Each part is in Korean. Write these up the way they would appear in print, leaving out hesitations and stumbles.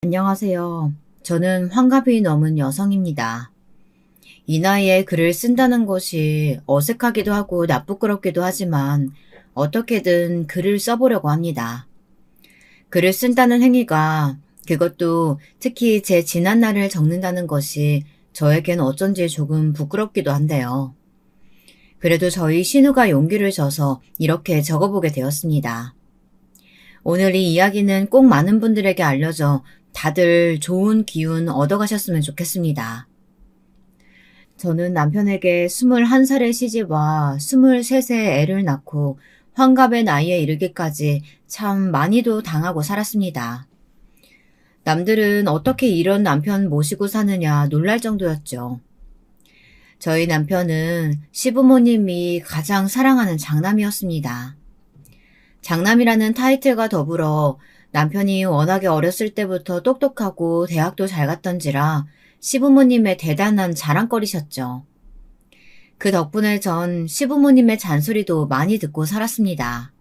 안녕하세요. 저는 환갑이 넘은 여성입니다. 이 나이에 글을 쓴다는 것이 어색하기도 하고 나쁘끄럽기도 하지만 어떻게든 글을 써보려고 합니다. 글을 쓴다는 행위가, 그것도 특히 제 지난 날을 적는다는 것이 저에겐 어쩐지 조금 부끄럽기도 한데요. 그래도 저희 신우가 용기를 줘서 이렇게 적어보게 되었습니다. 오늘 이 이야기는 꼭 많은 분들에게 알려져 다들 좋은 기운 얻어가셨으면 좋겠습니다. 저는 남편에게 21살의 시집와 23세 애를 낳고 환갑의 나이에 이르기까지 참 많이도 당하고 살았습니다. 남들은 어떻게 이런 남편 모시고 사느냐 놀랄 정도였죠. 저희 남편은 시부모님이 가장 사랑하는 장남이었습니다. 장남이라는 타이틀과 더불어 남편이 워낙에 어렸을 때부터 똑똑하고 대학도 잘 갔던지라 시부모님의 대단한 자랑거리셨죠. 그 덕분에 전 시부모님의 잔소리도 많이 듣고 살았습니다.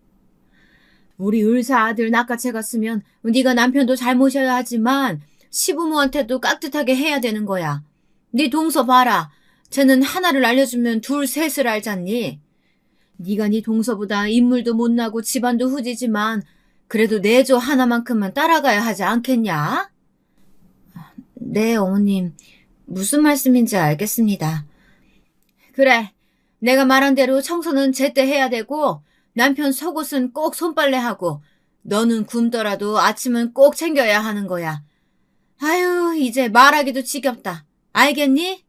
우리 을사 아들 낚아채 갔으면 네가 남편도 잘 모셔야 하지만 시부모한테도 깍듯하게 해야 되는 거야. 네 동서 봐라. 쟤는 하나를 알려주면 둘 셋을 알잖니. 네가 네 동서보다 인물도 못나고 집안도 후지지만 그래도 내조 하나만큼은 따라가야 하지 않겠냐? 네, 어머님. 무슨 말씀인지 알겠습니다. 그래, 내가 말한 대로 청소는 제때 해야 되고 남편 속옷은 꼭 손빨래하고 너는 굶더라도 아침은 꼭 챙겨야 하는 거야. 아유, 이제 말하기도 지겹다. 알겠니?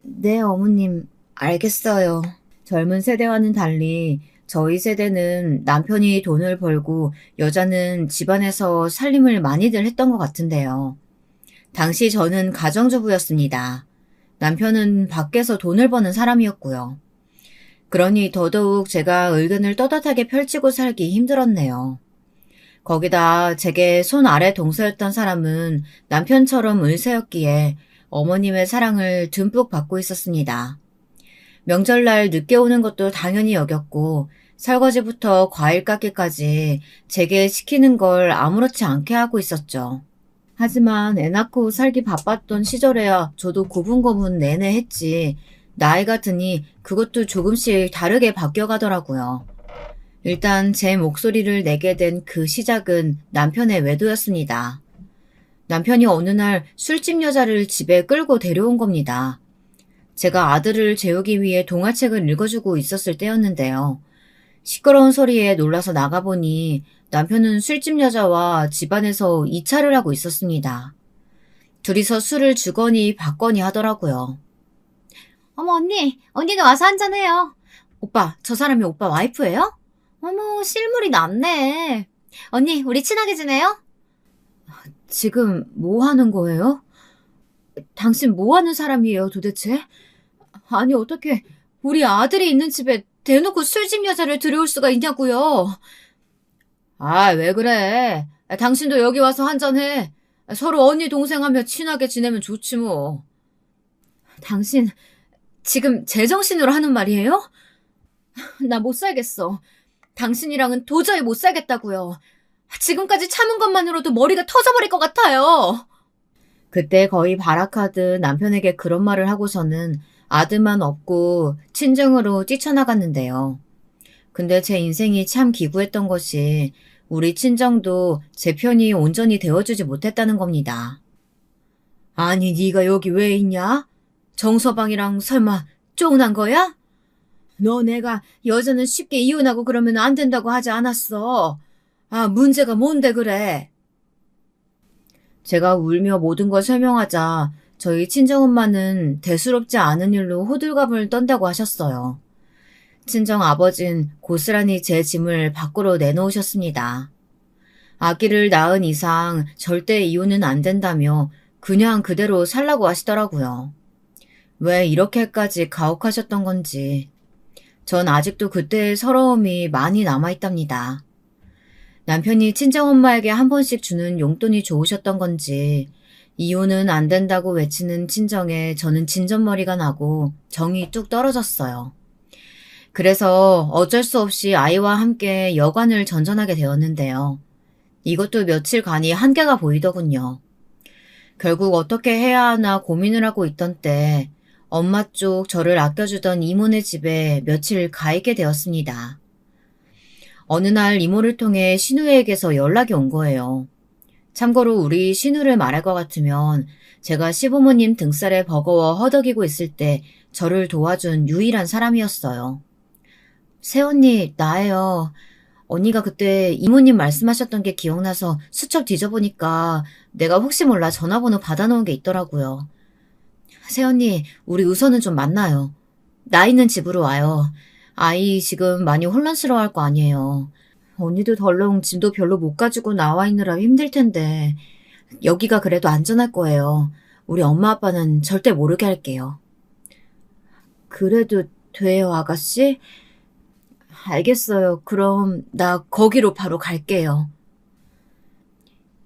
네, 어머님. 알겠어요. 젊은 세대와는 달리 저희 세대는 남편이 돈을 벌고 여자는 집안에서 살림을 많이들 했던 것 같은데요. 당시 저는 가정주부였습니다. 남편은 밖에서 돈을 버는 사람이었고요. 그러니 더더욱 제가 의견을 떳떳하게 펼치고 살기 힘들었네요. 거기다 제게 손 아래 동서였던 사람은 남편처럼 을세였기에 어머님의 사랑을 듬뿍 받고 있었습니다. 명절날 늦게 오는 것도 당연히 여겼고 설거지부터 과일 깎기까지 제게 시키는 걸 아무렇지 않게 하고 있었죠. 하지만 애 낳고 살기 바빴던 시절에야 저도 고분고분 내내 했지 나이가 드니 그것도 조금씩 다르게 바뀌어가더라고요. 일단 제 목소리를 내게 된 그 시작은 남편의 외도였습니다. 남편이 어느 날 술집 여자를 집에 끌고 데려온 겁니다. 제가 아들을 재우기 위해 동화책을 읽어주고 있었을 때였는데요. 시끄러운 소리에 놀라서 나가보니 남편은 술집 여자와 집안에서 이차를 하고 있었습니다. 둘이서 술을 주거니 받거니 하더라고요. 어머 언니가 와서 한잔해요. 오빠, 저 사람이 오빠 와이프예요? 어머, 실물이 낫네. 언니, 우리 친하게 지내요? 지금 뭐 하는 거예요? 당신 뭐 하는 사람이에요, 도대체? 아니, 어떻게 우리 아들이 있는 집에 대놓고 술집 여자를 들여올 수가 있냐고요. 아, 왜 그래? 당신도 여기 와서 한잔해. 서로 언니 동생하며 친하게 지내면 좋지 뭐. 당신 지금 제정신으로 하는 말이에요? 나 못 살겠어. 당신이랑은 도저히 못 살겠다고요. 지금까지 참은 것만으로도 머리가 터져버릴 것 같아요. 그때 거의 발악하듯 남편에게 그런 말을 하고서는 아들만 업고 친정으로 뛰쳐나갔는데요. 근데 제 인생이 참 기구했던 것이 우리 친정도 제 편이 온전히 되어주지 못했다는 겁니다. 아니, 네가 여기 왜 있냐? 정서방이랑 설마 쫑난 거야? 너 내가 여자는 쉽게 이혼하고 그러면 안 된다고 하지 않았어. 아, 문제가 뭔데 그래? 제가 울며 모든 걸 설명하자 저희 친정엄마는 대수롭지 않은 일로 호들갑을 떤다고 하셨어요. 친정 아버진 고스란히 제 짐을 밖으로 내놓으셨습니다. 아기를 낳은 이상 절대 이혼은 안 된다며 그냥 그대로 살라고 하시더라고요. 왜 이렇게까지 가혹하셨던 건지 전 아직도 그때의 서러움이 많이 남아있답니다. 남편이 친정엄마에게 한 번씩 주는 용돈이 좋으셨던 건지 이혼은 안 된다고 외치는 친정에 저는 진전머리가 나고 정이 뚝 떨어졌어요. 그래서 어쩔 수 없이 아이와 함께 여관을 전전하게 되었는데요. 이것도 며칠간이 한계가 보이더군요. 결국 어떻게 해야 하나 고민을 하고 있던 때 엄마 쪽 저를 아껴주던 이모네 집에 며칠 가 있게 되었습니다. 어느 날 이모를 통해 신우에게서 연락이 온 거예요. 참고로 우리 신우를 말할 것 같으면 제가 시부모님 등살에 버거워 허덕이고 있을 때 저를 도와준 유일한 사람이었어요. 새언니, 나예요. 언니가 그때 이모님 말씀하셨던 게 기억나서 수첩 뒤져보니까 내가 혹시 몰라 전화번호 받아놓은 게 있더라고요. 새언니, 우리 우선은 좀 만나요. 나 있는 집으로 와요. 아이 지금 많이 혼란스러워할 거 아니에요. 언니도 덜렁 짐도 별로 못 가지고 나와 있느라 힘들 텐데 여기가 그래도 안전할 거예요. 우리 엄마 아빠는 절대 모르게 할게요. 그래도 돼요, 아가씨? 알겠어요. 그럼 나 거기로 바로 갈게요.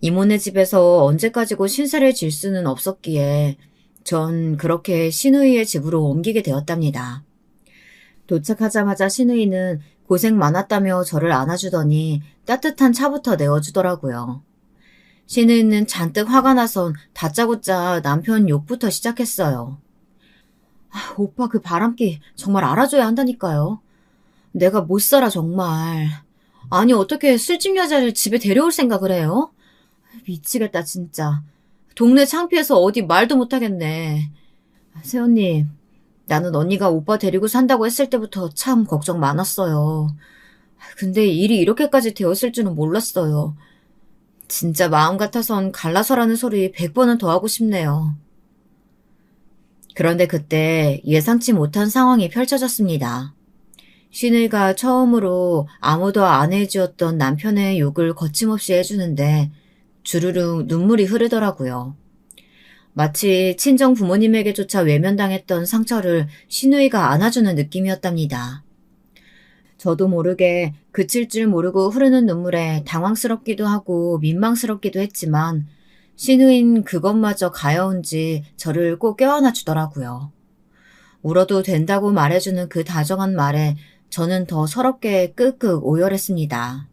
이모네 집에서 언제까지고 신세를 질 수는 없었기에 전 그렇게 신우이의 집으로 옮기게 되었답니다. 도착하자마자 신우이는 고생 많았다며 저를 안아주더니 따뜻한 차부터 내어주더라고요. 신우이는 잔뜩 화가 나선 다짜고짜 남편 욕부터 시작했어요. 오빠 그 바람기 정말 알아줘야 한다니까요. 내가 못 살아 정말. 아니 어떻게 술집 여자를 집에 데려올 생각을 해요? 미치겠다 진짜. 동네 창피해서 어디 말도 못하겠네. 새언니, 나는 언니가 오빠 데리고 산다고 했을 때부터 참 걱정 많았어요. 근데 일이 이렇게까지 되었을 줄은 몰랐어요. 진짜 마음 같아선 갈라서라는 소리 100번은 더 하고 싶네요. 그런데 그때 예상치 못한 상황이 펼쳐졌습니다. 신우이가 처음으로 아무도 안 해주었던 남편의 욕을 거침없이 해주는데 주르륵 눈물이 흐르더라고요. 마치 친정 부모님에게조차 외면당했던 상처를 신우이가 안아주는 느낌이었답니다. 저도 모르게 그칠 줄 모르고 흐르는 눈물에 당황스럽기도 하고 민망스럽기도 했지만 신우인 그것마저 가여운지 저를 꼭 껴안아 주더라고요. 울어도 된다고 말해주는 그 다정한 말에 저는 더 서럽게 끄끄 오열했습니다.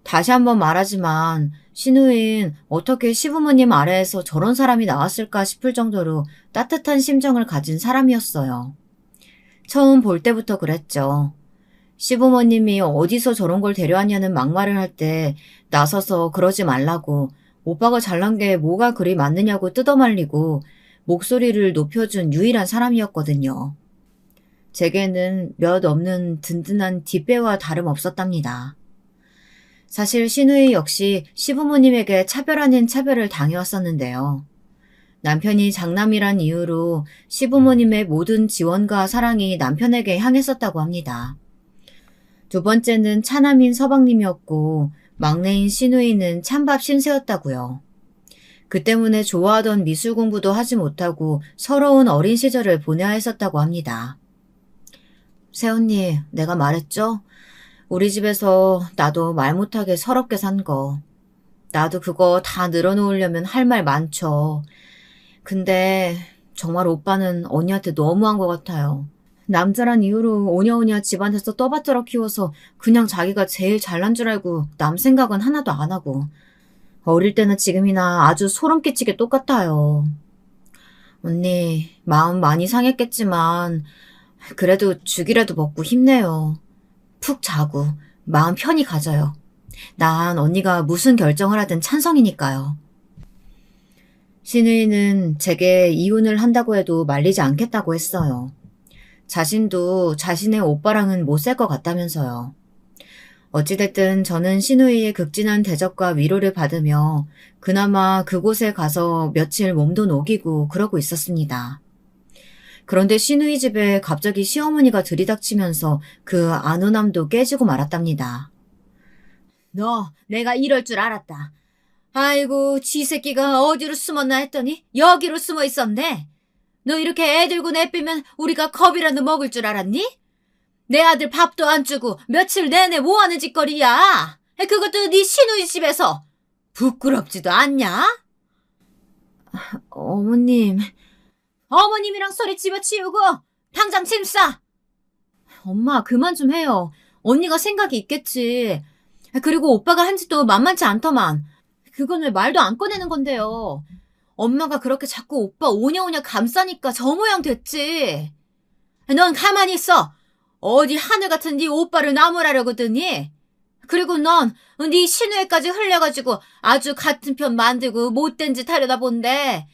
다시 한번 말하지만 신우인 어떻게 시부모님 아래에서 저런 사람이 나왔을까 싶을 정도로 따뜻한 심정을 가진 사람이었어요. 처음 볼 때부터 그랬죠. 시부모님이 어디서 저런 걸 데려왔냐는 막말을 할 때 나서서 그러지 말라고 오빠가 잘난 게 뭐가 그리 많느냐고 뜯어말리고 목소리를 높여준 유일한 사람이었거든요. 제게는 몇 없는 든든한 뒷배와 다름없었답니다. 사실 신우이 역시 시부모님에게 차별 아닌 차별을 당해왔었는데요. 남편이 장남이란 이유로 시부모님의 모든 지원과 사랑이 남편에게 향했었다고 합니다. 두 번째는 차남인 서방님이었고 막내인 신우이는 찬밥 신세였다고요. 그 때문에 좋아하던 미술 공부도 하지 못하고 서러운 어린 시절을 보내야 했었다고 합니다. 새언니, 내가 말했죠? 우리 집에서 나도 말 못하게 서럽게 산 거. 나도 그거 다 늘어놓으려면 할 말 많죠. 근데 정말 오빠는 언니한테 너무한 것 같아요. 남자란 이유로 오냐오냐 집안에서 떠받들어 키워서 그냥 자기가 제일 잘난 줄 알고 남 생각은 하나도 안 하고 어릴 때나 지금이나 아주 소름 끼치게 똑같아요. 언니 마음 많이 상했겠지만 그래도 죽이라도 먹고 힘내요. 푹 자고 마음 편히 가져요. 난 언니가 무슨 결정을 하든 찬성이니까요. 신우이는 제게 이혼을 한다고 해도 말리지 않겠다고 했어요. 자신도 자신의 오빠랑은 못 살 것 같다면서요. 어찌됐든 저는 신우이의 극진한 대접과 위로를 받으며 그나마 그곳에 가서 며칠 몸도 녹이고 그러고 있었습니다. 그런데 신우이 집에 갑자기 시어머니가 들이닥치면서 그 안온함도 깨지고 말았답니다. 너 내가 이럴 줄 알았다. 아이고 지 새끼가 어디로 숨었나 했더니 여기로 숨어 있었네. 너 이렇게 애 들고 내삐면 우리가 겁이라도 먹을 줄 알았니? 내 아들 밥도 안 주고 며칠 내내 뭐하는 짓거리야? 그것도 네 시누이 집에서. 부끄럽지도 않냐? 어머님. 어머님이랑 소리 집어치우고 당장 짐 싸. 엄마 그만 좀 해요. 언니가 생각이 있겠지. 그리고 오빠가 한 짓도 만만치 않더만. 그건 왜 말도 안 꺼내는 건데요. 엄마가 그렇게 자꾸 오빠 오냐오냐 감싸니까 저 모양 됐지. 넌 가만히 있어. 어디 하늘 같은 네 오빠를 나무라려고 드니? 그리고 넌 네 신우애까지 흘려가지고 아주 같은 편 만들고 못된 짓 하려다 본데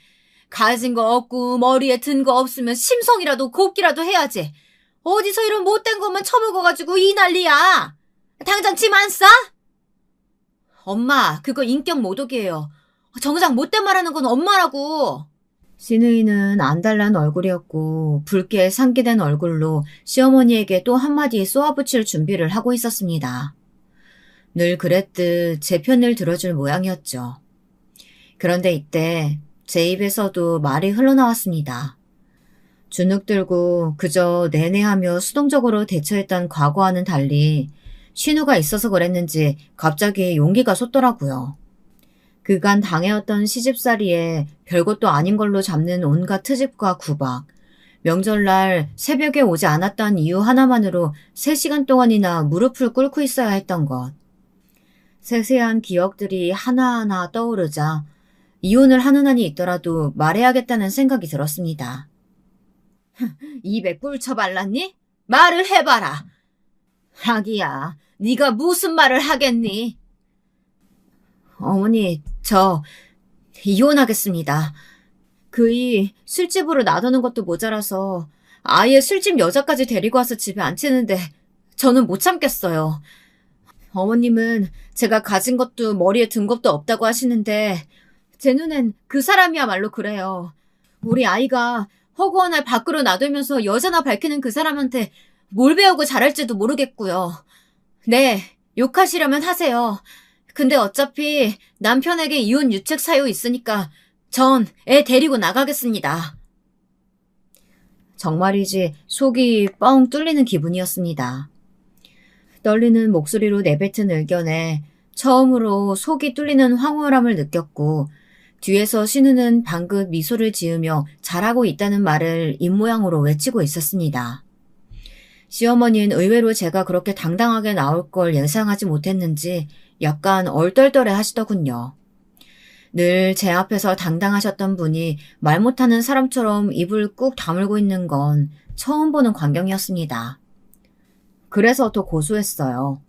가진 거 없고 머리에 든 거 없으면 심성이라도 곱기라도 해야지. 어디서 이런 못된 것만 처먹어가지고 이 난리야. 당장 짐 안 싸? 엄마, 그거 인격 모독이에요. 정작 못된 말하는 건 엄마라고. 신우이는 안달난 얼굴이었고 붉게 상기된 얼굴로 시어머니에게 또 한마디 쏘아붙일 준비를 하고 있었습니다. 늘 그랬듯 제 편을 들어줄 모양이었죠. 그런데 이때 제 입에서도 말이 흘러나왔습니다. 주눅 들고 그저 내내하며 수동적으로 대처했던 과거와는 달리 신우가 있어서 그랬는지 갑자기 용기가 솟더라고요. 그간 당해왔던 시집살이에 별것도 아닌 걸로 잡는 온갖 트집과 구박, 명절날 새벽에 오지 않았던 이유 하나만으로 3시간 동안이나 무릎을 꿇고 있어야 했던 것. 세세한 기억들이 하나하나 떠오르자 이혼을 하는 한이 있더라도 말해야겠다는 생각이 들었습니다. 입에 꿀 쳐발랐니? 말을 해봐라. 하기야, 네가 무슨 말을 하겠니? 어머니, 저 이혼하겠습니다. 그이 술집으로 놔두는 것도 모자라서 아예 술집 여자까지 데리고 와서 집에 앉히는데 저는 못 참겠어요. 어머님은 제가 가진 것도 머리에 든 것도 없다고 하시는데 제 눈엔 그 사람이야말로 그래요. 우리 아이가 허구한 날 밖으로 놔두면서 여자나 밝히는 그 사람한테 뭘 배우고 자랄지도 모르겠고요. 네, 욕하시려면 하세요. 근데 어차피 남편에게 이혼 유책 사유 있으니까 전 애 데리고 나가겠습니다. 정말이지 속이 뻥 뚫리는 기분이었습니다. 떨리는 목소리로 내뱉은 의견에 처음으로 속이 뚫리는 황홀함을 느꼈고 뒤에서 신우는 방긋 미소를 지으며 잘하고 있다는 말을 입모양으로 외치고 있었습니다. 시어머니는 의외로 제가 그렇게 당당하게 나올 걸 예상하지 못했는지 약간 얼떨떨해 하시더군요. 늘 제 앞에서 당당하셨던 분이 말 못하는 사람처럼 입을 꾹 다물고 있는 건 처음 보는 광경이었습니다. 그래서 더 고소했어요.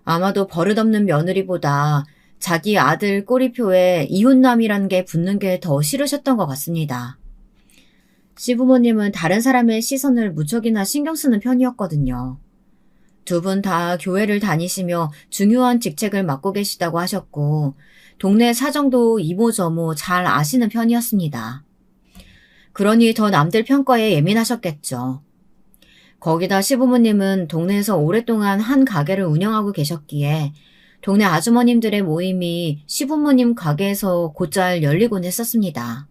아마도 버릇없는 며느리보다 자기 아들 꼬리표에 이혼남이란 게 붙는 게 더 싫으셨던 것 같습니다. 시부모님은 다른 사람의 시선을 무척이나 신경 쓰는 편이었거든요. 두 분 다 교회를 다니시며 중요한 직책을 맡고 계시다고 하셨고 동네 사정도 이모저모 잘 아시는 편이었습니다. 그러니 더 남들 평가에 예민하셨겠죠. 거기다 시부모님은 동네에서 오랫동안 한 가게를 운영하고 계셨기에 동네 아주머님들의 모임이 시부모님 가게에서 곧잘 열리곤 했었습니다.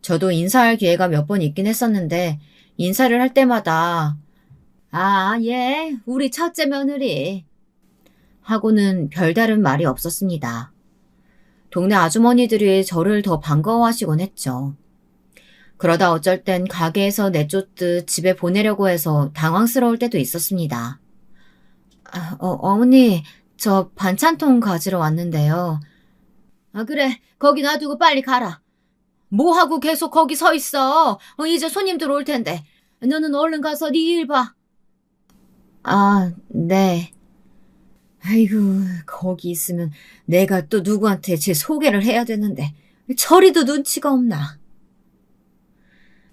저도 인사할 기회가 몇 번 있긴 했었는데 인사를 할 때마다 아, 예, 우리 첫째 며느리 하고는 별다른 말이 없었습니다. 동네 아주머니들이 저를 더 반가워하시곤 했죠. 그러다 어쩔 땐 가게에서 내쫓듯 집에 보내려고 해서 당황스러울 때도 있었습니다. 어머니, 저 반찬통 가지러 왔는데요. 그래, 거기 놔두고 빨리 가라. 뭐하고 계속 거기 서 있어? 이제 손님들 올 텐데. 너는 얼른 가서 네 일 봐. 네. 아이고, 거기 있으면 내가 또 누구한테 제 소개를 해야 되는데 저리도 눈치가 없나.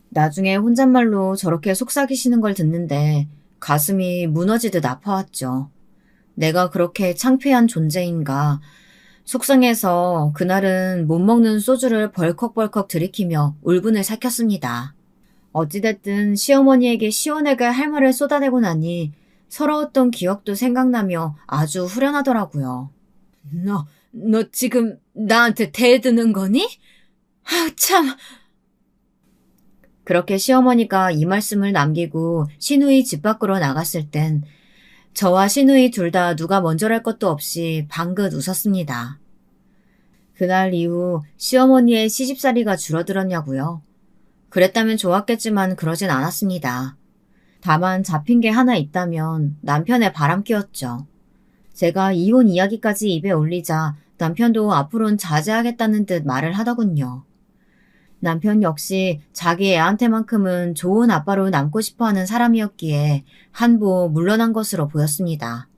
나중에 혼잣말로 저렇게 속삭이시는 걸 듣는데 가슴이 무너지듯 아파왔죠. 내가 그렇게 창피한 존재인가. 속상해서 그날은 못 먹는 소주를 벌컥벌컥 들이키며 울분을 삭혔습니다. 어찌됐든 시어머니에게 시원하게 할 말을 쏟아내고 나니 서러웠던 기억도 생각나며 아주 후련하더라고요. 너 지금 나한테 대드는 거니? 참... 그렇게 시어머니가 이 말씀을 남기고 시누이 집 밖으로 나갔을 땐 저와 시누이 둘 다 누가 먼저랄 것도 없이 방긋 웃었습니다. 그날 이후 시어머니의 시집살이가 줄어들었냐고요? 그랬다면 좋았겠지만 그러진 않았습니다. 다만 잡힌 게 하나 있다면 남편의 바람기였죠. 제가 이혼 이야기까지 입에 올리자 남편도 앞으로는 자제하겠다는 듯 말을 하더군요. 남편 역시 자기 애한테만큼은 좋은 아빠로 남고 싶어하는 사람이었기에 한부 물러난 것으로 보였습니다.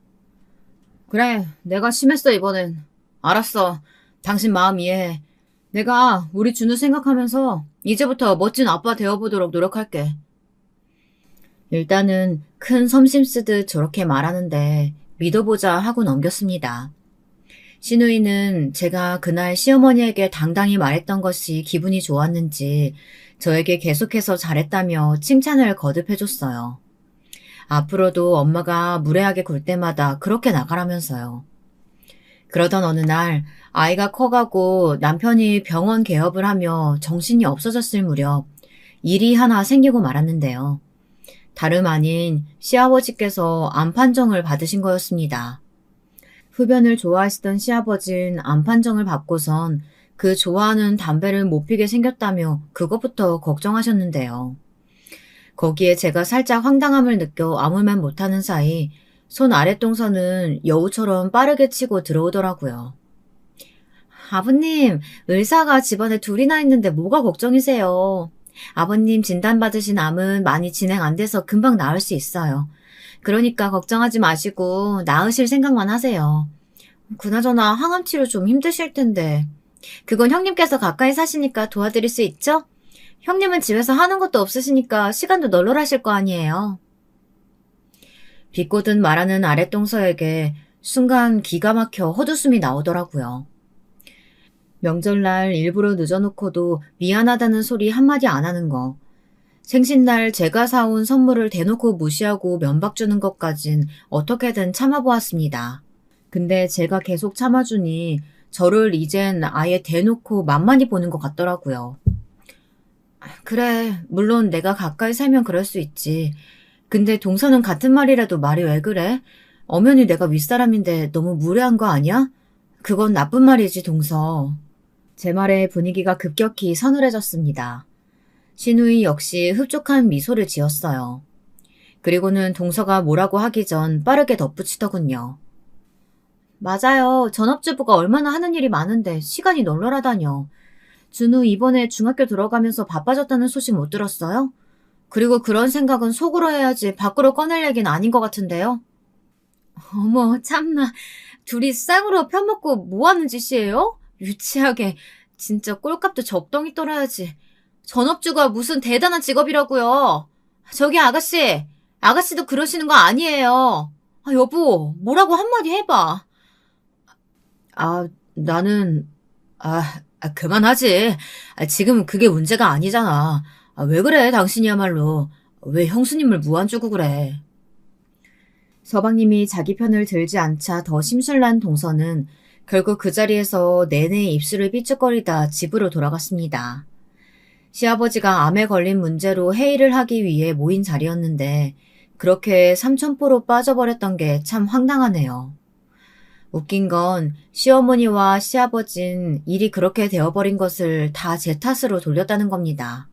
그래, 내가 심했어 이번엔. 알았어. 당신 마음 이해해. 내가 우리 준우 생각하면서 이제부터 멋진 아빠 되어보도록 노력할게. 일단은 큰 섬심 쓰듯 저렇게 말하는데 믿어보자 하고 넘겼습니다. 시누이는 제가 그날 시어머니에게 당당히 말했던 것이 기분이 좋았는지 저에게 계속해서 잘했다며 칭찬을 거듭해줬어요. 앞으로도 엄마가 무례하게 굴 때마다 그렇게 나가라면서요. 그러던 어느 날 아이가 커가고 남편이 병원 개업을 하며 정신이 없어졌을 무렵 일이 하나 생기고 말았는데요. 다름 아닌 시아버지께서 암 판정을 받으신 거였습니다. 흡연을 좋아하시던 시아버진 암 판정을 받고선 그 좋아하는 담배를 못 피게 생겼다며 그것부터 걱정하셨는데요. 거기에 제가 살짝 황당함을 느껴 아무 말 못하는 사이 손 아랫동선은 여우처럼 빠르게 치고 들어오더라고요. 아버님, 의사가 집안에 둘이나 있는데 뭐가 걱정이세요? 아버님 진단받으신 암은 많이 진행 안 돼서 금방 나을 수 있어요. 그러니까 걱정하지 마시고 나으실 생각만 하세요. 그나저나 항암치료 좀 힘드실 텐데. 그건 형님께서 가까이 사시니까 도와드릴 수 있죠? 형님은 집에서 하는 것도 없으시니까 시간도 널널하실 거 아니에요. 비꼬듯 말하는 아랫동서에게 순간 기가 막혀 헛웃음이 나오더라고요. 명절날 일부러 늦어놓고도 미안하다는 소리 한마디 안 하는 거. 생신날 제가 사온 선물을 대놓고 무시하고 면박 주는 것까진 어떻게든 참아보았습니다. 근데 제가 계속 참아주니 저를 이젠 아예 대놓고 만만히 보는 것 같더라고요. 그래, 물론 내가 가까이 살면 그럴 수 있지. 근데 동서는 같은 말이라도 말이 왜 그래? 엄연히 내가 윗사람인데 너무 무례한 거 아니야? 그건 나쁜 말이지, 동서. 제 말에 분위기가 급격히 서늘해졌습니다. 시누이 역시 흡족한 미소를 지었어요. 그리고는 동서가 뭐라고 하기 전 빠르게 덧붙이더군요. 맞아요. 전업주부가 얼마나 하는 일이 많은데 시간이 널널하다뇨. 준우 이번에 중학교 들어가면서 바빠졌다는 소식 못 들었어요? 그리고 그런 생각은 속으로 해야지 밖으로 꺼낼 얘기는 아닌 것 같은데요. 어머, 참나. 둘이 쌍으로 편먹고 뭐 하는 짓이에요? 유치하게. 진짜 꼴값도 적당히 떨어야지. 전업주가 무슨 대단한 직업이라고요. 저기 아가씨. 아가씨도 그러시는 거 아니에요. 아, 여보, 뭐라고 한마디 해봐. 나는... 그만하지. 지금 그게 문제가 아니잖아. 왜 그래, 당신이야말로. 왜 형수님을 무안 주고 그래. 서방님이 자기 편을 들지 않자 더 심술난 동서는 결국 그 자리에서 내내 입술을 삐죽거리다 집으로 돌아갔습니다. 시아버지가 암에 걸린 문제로 회의를 하기 위해 모인 자리였는데 그렇게 삼천포로 빠져버렸던 게 참 황당하네요. 웃긴 건 시어머니와 시아버진 일이 그렇게 되어버린 것을 다 제 탓으로 돌렸다는 겁니다.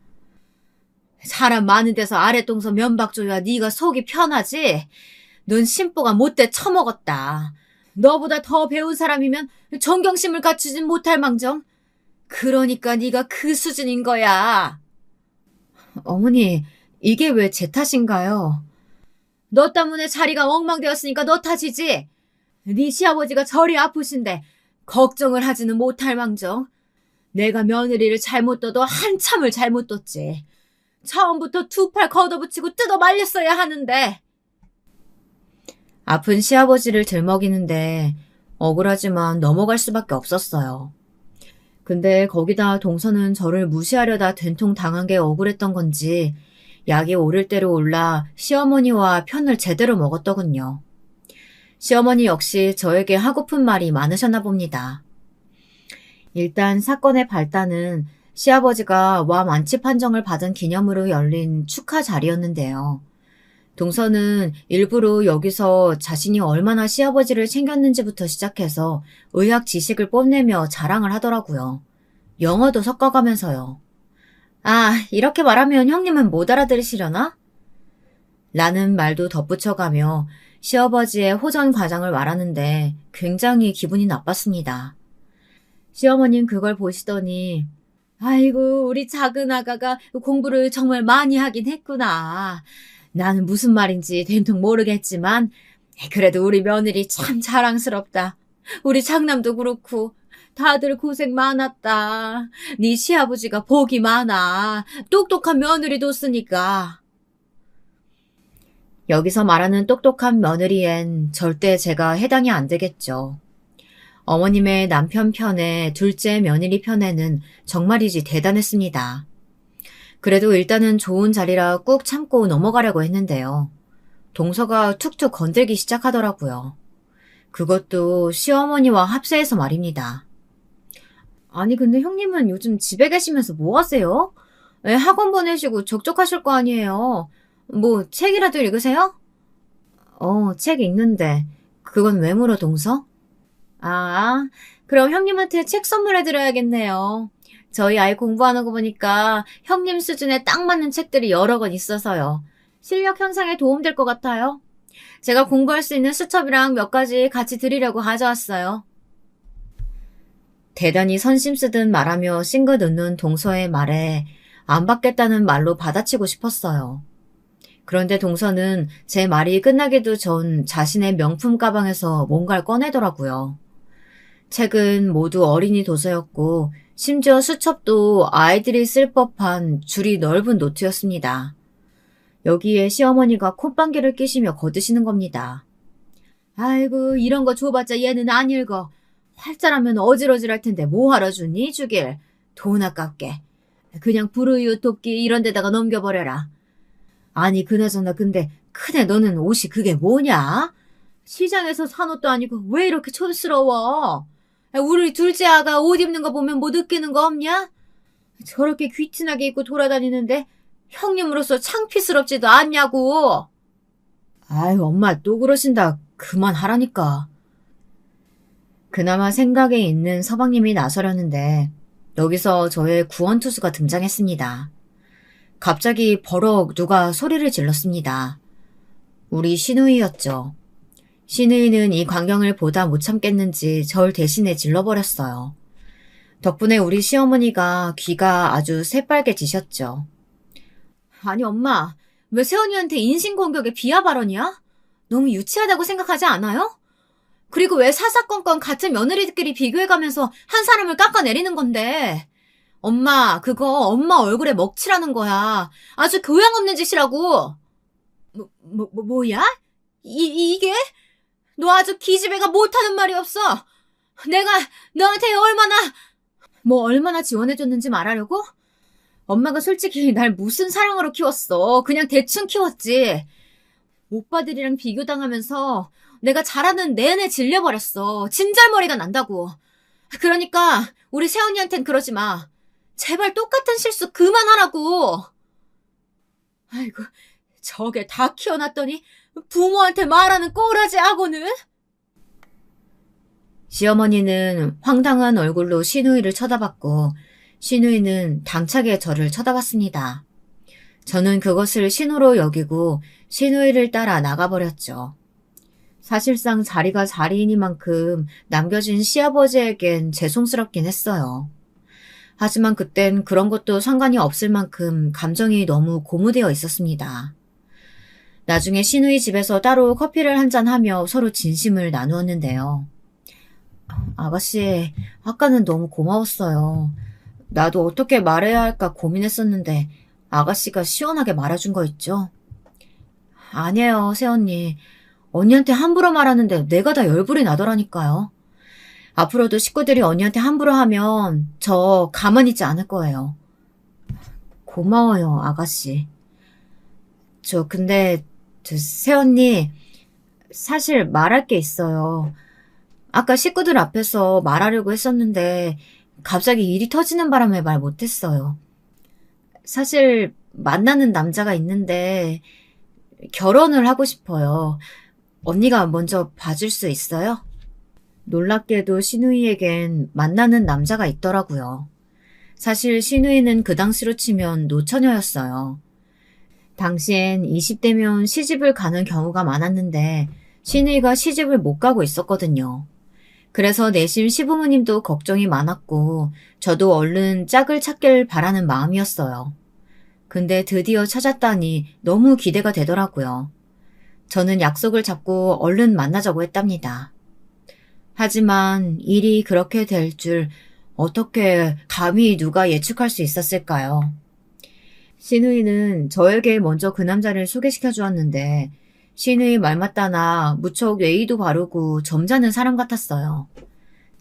사람 많은 데서 아랫동서 면박줘야 네가 속이 편하지? 넌 심보가 못돼 처먹었다. 너보다 더 배운 사람이면 존경심을 갖추진 못할 망정. 그러니까 네가 그 수준인 거야. 어머니, 이게 왜 제 탓인가요? 너 때문에 자리가 엉망되었으니까 너 탓이지. 네 시아버지가 저리 아프신데 걱정을 하지는 못할 망정. 내가 며느리를 잘못 둬도 한참을 잘못 뒀지. 처음부터 두 팔 걷어붙이고 뜯어 말렸어야 하는데. 아픈 시아버지를 들먹이는데 억울하지만 넘어갈 수밖에 없었어요. 근데 거기다 동서는 저를 무시하려다 된통 당한 게 억울했던 건지 약이 오를 대로 올라 시어머니와 편을 제대로 먹었더군요. 시어머니 역시 저에게 하고픈 말이 많으셨나 봅니다. 일단 사건의 발단은 시아버지가 와 완치 판정을 받은 기념으로 열린 축하 자리였는데요. 동서는 일부러 여기서 자신이 얼마나 시아버지를 챙겼는지부터 시작해서 의학 지식을 뽐내며 자랑을 하더라고요. 영어도 섞어가면서요. 이렇게 말하면 형님은 못 알아들으시려나? 라는 말도 덧붙여가며 시아버지의 호전 과정을 말하는데 굉장히 기분이 나빴습니다. 시어머님 그걸 보시더니 아이고 우리 작은 아가가 공부를 정말 많이 하긴 했구나. 나는 무슨 말인지 된통 모르겠지만 그래도 우리 며느리 참 자랑스럽다. 우리 장남도 그렇고 다들 고생 많았다. 네 시아버지가 복이 많아. 똑똑한 며느리 뒀으니까. 여기서 말하는 똑똑한 며느리엔 절대 제가 해당이 안 되겠죠. 어머님의 남편 편에 둘째 며느리 편에는 정말이지 대단했습니다. 그래도 일단은 좋은 자리라 꾹 참고 넘어가려고 했는데요. 동서가 툭툭 건들기 시작하더라고요. 그것도 시어머니와 합세해서 말입니다. 아니 근데 형님은 요즘 집에 계시면서 뭐 하세요? 학원 보내시고 적적하실 거 아니에요. 뭐 책이라도 읽으세요? 책 읽는데 그건 왜 물어 동서? 아, 그럼 형님한테 책 선물해드려야겠네요. 저희 아이 공부하는 거 보니까 형님 수준에 딱 맞는 책들이 여러 권 있어서요. 실력 향상에 도움될 것 같아요. 제가 공부할 수 있는 수첩이랑 몇 가지 같이 드리려고 가져왔어요. 대단히 선심 쓰듯 말하며 싱긋 웃는 동서의 말에 안 받겠다는 말로 받아치고 싶었어요. 그런데 동서는 제 말이 끝나기도 전 자신의 명품 가방에서 뭔가를 꺼내더라고요. 책은 모두 어린이 도서였고 심지어 수첩도 아이들이 쓸 법한 줄이 넓은 노트였습니다. 여기에 시어머니가 콧방귀를 끼시며 거드시는 겁니다. 아이고 이런 거 줘봤자 얘는 안 읽어. 활자라면 어질어질할 텐데 뭐하러 주니 주길. 돈 아깝게. 그냥 불우이웃 돕기 이런 데다가 넘겨버려라. 아니 그나저나 근데 큰애 너는 옷이 그게 뭐냐? 시장에서 산 옷도 아니고 왜 이렇게 촌스러워? 우리 둘째 아가 옷 입는 거 보면 뭐 느끼는 거 없냐? 저렇게 귀티나게 입고 돌아다니는데 형님으로서 창피스럽지도 않냐고. 아유 엄마 또 그러신다. 그만하라니까. 그나마 생각에 있는 서방님이 나서려는데 여기서 저의 구원투수가 등장했습니다. 갑자기 버럭 누가 소리를 질렀습니다. 우리 시누이였죠. 시누이는 이 광경을 보다 못 참겠는지 절 대신에 질러버렸어요. 덕분에 우리 시어머니가 귀가 아주 새빨개지셨죠. 아니 엄마, 왜 새언니한테 인신공격에 비하 발언이야? 너무 유치하다고 생각하지 않아요? 그리고 왜 사사건건 같은 며느리들끼리 비교해가면서 한 사람을 깎아내리는 건데. 엄마, 그거 엄마 얼굴에 먹칠하는 거야. 아주 교양 없는 짓이라고. 뭐야? 이게? 너 아주 기집애가 못하는 말이 없어. 내가 너한테 얼마나 지원해줬는지 말하려고? 엄마가 솔직히 날 무슨 사랑으로 키웠어. 그냥 대충 키웠지. 오빠들이랑 비교당하면서 내가 잘하는 내내 질려버렸어. 진절머리가 난다고. 그러니까 우리 새언니한텐 그러지 마. 제발 똑같은 실수 그만하라고. 아이고, 저게 다 키워놨더니 부모한테 말하는 꼬라지 악어는? 시어머니는 황당한 얼굴로 시누이를 쳐다봤고 시누이는 당차게 저를 쳐다봤습니다. 저는 그것을 신호로 여기고 시누이를 따라 나가버렸죠. 사실상 자리가 자리이니만큼 남겨진 시아버지에겐 죄송스럽긴 했어요. 하지만 그땐 그런 것도 상관이 없을 만큼 감정이 너무 고무되어 있었습니다. 나중에 시누이 집에서 따로 커피를 한잔하며 서로 진심을 나누었는데요. 아가씨, 아까는 너무 고마웠어요. 나도 어떻게 말해야 할까 고민했었는데 아가씨가 시원하게 말해준 거 있죠? 아니에요, 새언니. 언니한테 함부로 말하는데 내가 다 열불이 나더라니까요. 앞으로도 식구들이 언니한테 함부로 하면 저 가만히 있지 않을 거예요. 고마워요, 아가씨. 근데 새언니, 사실 말할 게 있어요. 아까 식구들 앞에서 말하려고 했었는데 갑자기 일이 터지는 바람에 말 못했어요. 사실 만나는 남자가 있는데 결혼을 하고 싶어요. 언니가 먼저 봐줄 수 있어요? 놀랍게도 시누이에겐 만나는 남자가 있더라고요. 사실 시누이는 그 당시로 치면 노처녀였어요. 당시엔 20대면 시집을 가는 경우가 많았는데 신우이가 시집을 못 가고 있었거든요. 그래서 내심 시부모님도 걱정이 많았고 저도 얼른 짝을 찾길 바라는 마음이었어요. 근데 드디어 찾았다니 너무 기대가 되더라고요. 저는 약속을 잡고 얼른 만나자고 했답니다. 하지만 일이 그렇게 될 줄 어떻게 감히 누가 예측할 수 있었을까요? 신우이는 저에게 먼저 그 남자를 소개시켜 주었는데 신우이 말 맞다나 무척 예의도 바르고 점잖은 사람 같았어요.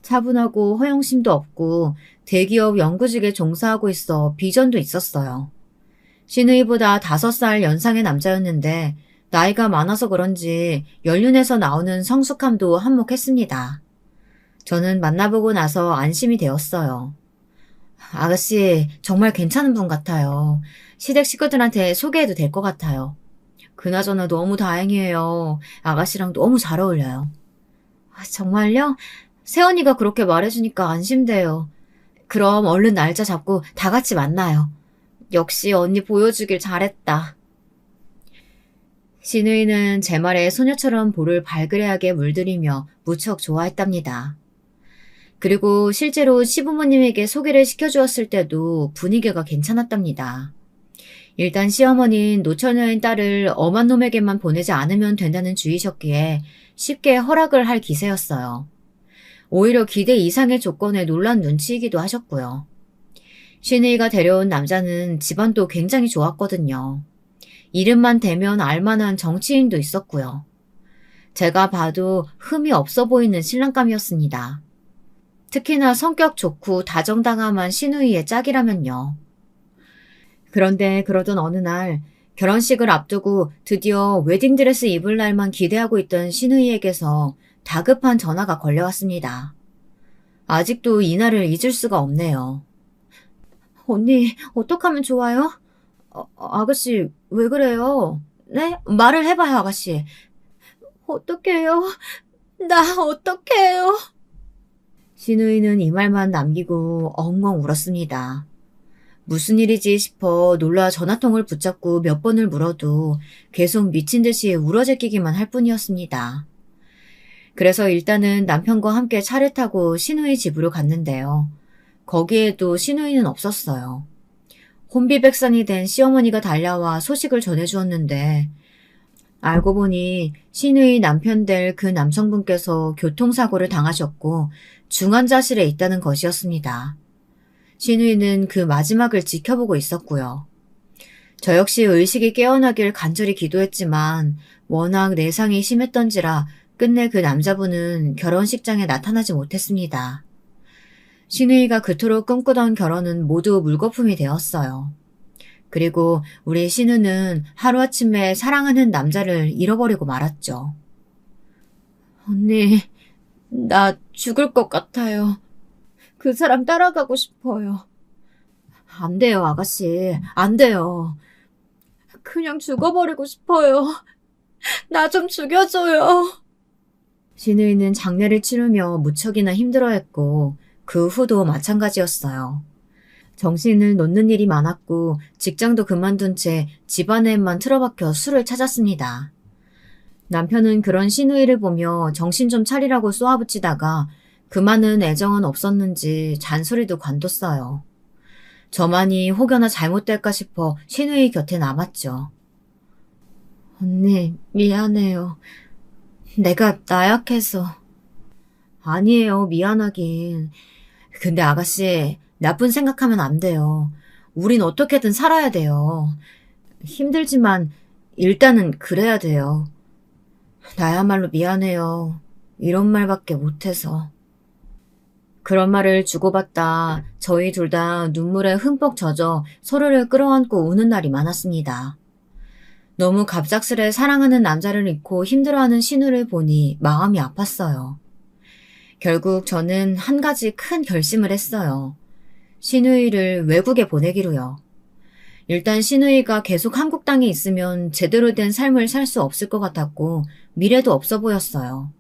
차분하고 허영심도 없고 대기업 연구직에 종사하고 있어 비전도 있었어요. 신우이보다 5살 연상의 남자였는데 나이가 많아서 그런지 연륜에서 나오는 성숙함도 한몫했습니다. 저는 만나보고 나서 안심이 되었어요. 아가씨 정말 괜찮은 분 같아요. 시댁 식구들한테 소개해도 될 것 같아요. 그나저나 너무 다행이에요. 아가씨랑 너무 잘 어울려요. 정말요? 새언니가 그렇게 말해주니까 안심돼요. 그럼 얼른 날짜 잡고 다 같이 만나요. 역시 언니 보여주길 잘했다. 신우이는 제 말에 소녀처럼 볼을 발그레하게 물들이며 무척 좋아했답니다. 그리고 실제로 시부모님에게 소개를 시켜주었을 때도 분위기가 괜찮았답니다. 일단 시어머니는 노처녀인 딸을 엄한 놈에게만 보내지 않으면 된다는 주의셨기에 쉽게 허락을 할 기세였어요. 오히려 기대 이상의 조건에 놀란 눈치이기도 하셨고요. 신우이가 데려온 남자는 집안도 굉장히 좋았거든요. 이름만 대면 알만한 정치인도 있었고요. 제가 봐도 흠이 없어 보이는 신랑감이었습니다. 특히나 성격 좋고 다정다감한 신우이의 짝이라면요. 그런데 그러던 어느 날 결혼식을 앞두고 드디어 웨딩드레스 입을 날만 기대하고 있던 신우이에게서 다급한 전화가 걸려왔습니다. 아직도 이날을 잊을 수가 없네요. 언니, 어떡하면 좋아요? 아가씨, 왜 그래요? 네? 말을 해봐요, 아가씨. 어떡해요? 나 어떡해요? 신우이는 이 말만 남기고 엉엉 울었습니다. 무슨 일이지 싶어 놀라 전화통을 붙잡고 몇 번을 물어도 계속 미친 듯이 울어제끼기만 할 뿐이었습니다. 그래서 일단은 남편과 함께 차를 타고 신우이 집으로 갔는데요. 거기에도 신우이는 없었어요. 혼비백산이 된 시어머니가 달려와 소식을 전해주었는데 알고 보니 신우이 남편 될 그 남성분께서 교통사고를 당하셨고 중환자실에 있다는 것이었습니다. 신우이는 그 마지막을 지켜보고 있었고요. 저 역시 의식이 깨어나길 간절히 기도했지만 워낙 내상이 심했던지라 끝내 그 남자분은 결혼식장에 나타나지 못했습니다. 신우이가 그토록 꿈꾸던 결혼은 모두 물거품이 되었어요. 그리고 우리 신우는 하루아침에 사랑하는 남자를 잃어버리고 말았죠. 언니, 나 죽을 것 같아요. 그 사람 따라가고 싶어요. 안 돼요, 아가씨. 안 돼요. 그냥 죽어버리고 싶어요. 나 좀 죽여줘요. 신우이는 장례를 치르며 무척이나 힘들어했고 그 후도 마찬가지였어요. 정신을 놓는 일이 많았고 직장도 그만둔 채 집안에만 틀어박혀 술을 찾았습니다. 남편은 그런 신우이를 보며 정신 좀 차리라고 쏘아붙이다가 그만은 애정은 없었는지 잔소리도 관뒀어요. 저만이 혹여나 잘못될까 싶어 신우이 곁에 남았죠. 언니, 미안해요. 내가 나약해서. 아니에요, 미안하긴. 근데 아가씨, 나쁜 생각하면 안 돼요. 우린 어떻게든 살아야 돼요. 힘들지만 일단은 그래야 돼요. 나야말로 미안해요. 이런 말밖에 못해서. 그런 말을 주고받다 저희 둘 다 눈물에 흠뻑 젖어 서로를 끌어안고 우는 날이 많았습니다. 너무 갑작스레 사랑하는 남자를 잃고 힘들어하는 신우를 보니 마음이 아팠어요. 결국 저는 한 가지 큰 결심을 했어요. 신우이를 외국에 보내기로요. 일단 신우이가 계속 한국 땅에 있으면 제대로 된 삶을 살 수 없을 것 같았고 미래도 없어 보였어요.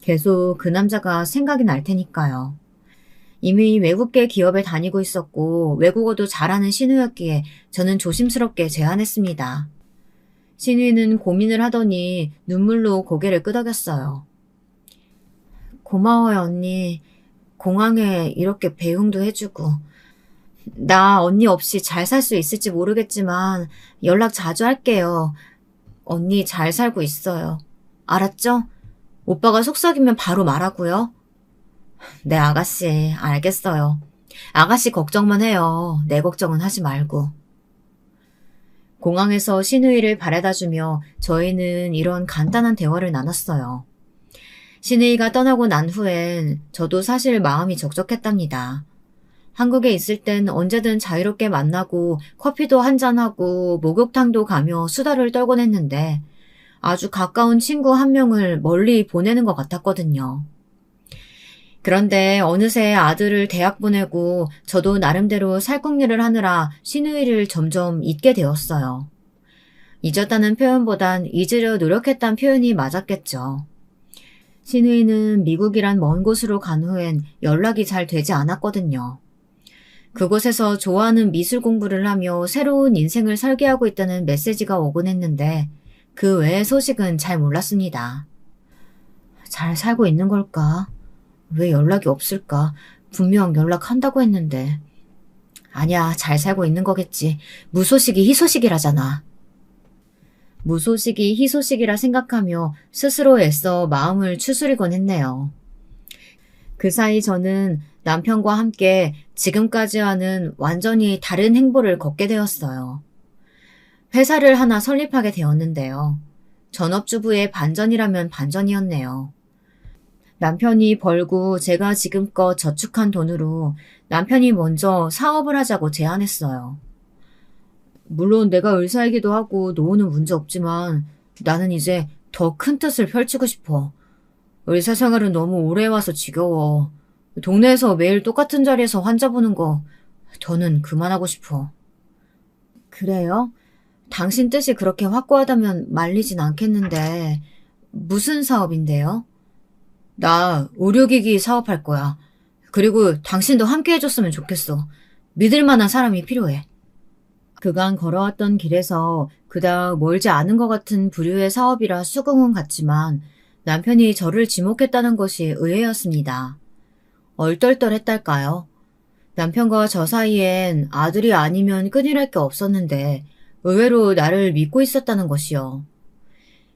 계속 그 남자가 생각이 날 테니까요. 이미 외국계 기업에 다니고 있었고 외국어도 잘하는 신우였기에 저는 조심스럽게 제안했습니다. 신우이는 고민을 하더니 눈물로 고개를 끄덕였어요. 고마워요, 언니. 공항에 이렇게 배웅도 해주고. 나 언니 없이 잘 살 수 있을지 모르겠지만 연락 자주 할게요. 언니 잘 살고 있어요. 알았죠? 오빠가 속삭이면 바로 말하고요. 네, 아가씨. 알겠어요. 아가씨 걱정만 해요. 내 걱정은 하지 말고. 공항에서 신우이를 바래다주며 저희는 이런 간단한 대화를 나눴어요. 신우이가 떠나고 난 후엔 저도 사실 마음이 적적했답니다. 한국에 있을 땐 언제든 자유롭게 만나고 커피도 한잔하고 목욕탕도 가며 수다를 떨곤 했는데 아주 가까운 친구 한 명을 멀리 보내는 것 같았거든요. 그런데 어느새 아들을 대학 보내고 저도 나름대로 살궁리를 하느라 신우이를 점점 잊게 되었어요. 잊었다는 표현보단 잊으려 노력했다는 표현이 맞았겠죠. 신우이는 미국이란 먼 곳으로 간 후엔 연락이 잘 되지 않았거든요. 그곳에서 좋아하는 미술 공부를 하며 새로운 인생을 설계하고 있다는 메시지가 오곤 했는데 그 외의 소식은 잘 몰랐습니다. 잘 살고 있는 걸까? 왜 연락이 없을까? 분명 연락한다고 했는데. 아니야, 잘 살고 있는 거겠지. 무소식이 희소식이라잖아. 무소식이 희소식이라 생각하며 스스로 애써 마음을 추스리곤 했네요. 그 사이 저는 남편과 함께 지금까지와는 완전히 다른 행보를 걷게 되었어요. 회사를 하나 설립하게 되었는데요. 전업주부의 반전이라면 반전이었네요. 남편이 벌고 제가 지금껏 저축한 돈으로 남편이 먼저 사업을 하자고 제안했어요. 물론 내가 의사이기도 하고 노후는 문제 없지만 나는 이제 더 큰 뜻을 펼치고 싶어. 의사 생활은 너무 오래 와서 지겨워. 동네에서 매일 똑같은 자리에서 환자 보는 거 더는 그만하고 싶어. 그래요? 당신 뜻이 그렇게 확고하다면 말리진 않겠는데 무슨 사업인데요? 나 의료기기 사업할 거야. 그리고 당신도 함께 해줬으면 좋겠어. 믿을 만한 사람이 필요해. 그간 걸어왔던 길에서 그닥 멀지 않은 것 같은 부류의 사업이라 수긍은 갔지만 남편이 저를 지목했다는 것이 의외였습니다. 얼떨떨했달까요? 남편과 저 사이엔 아들이 아니면 끊이랄 게 없었는데 의외로 나를 믿고 있었다는 것이요.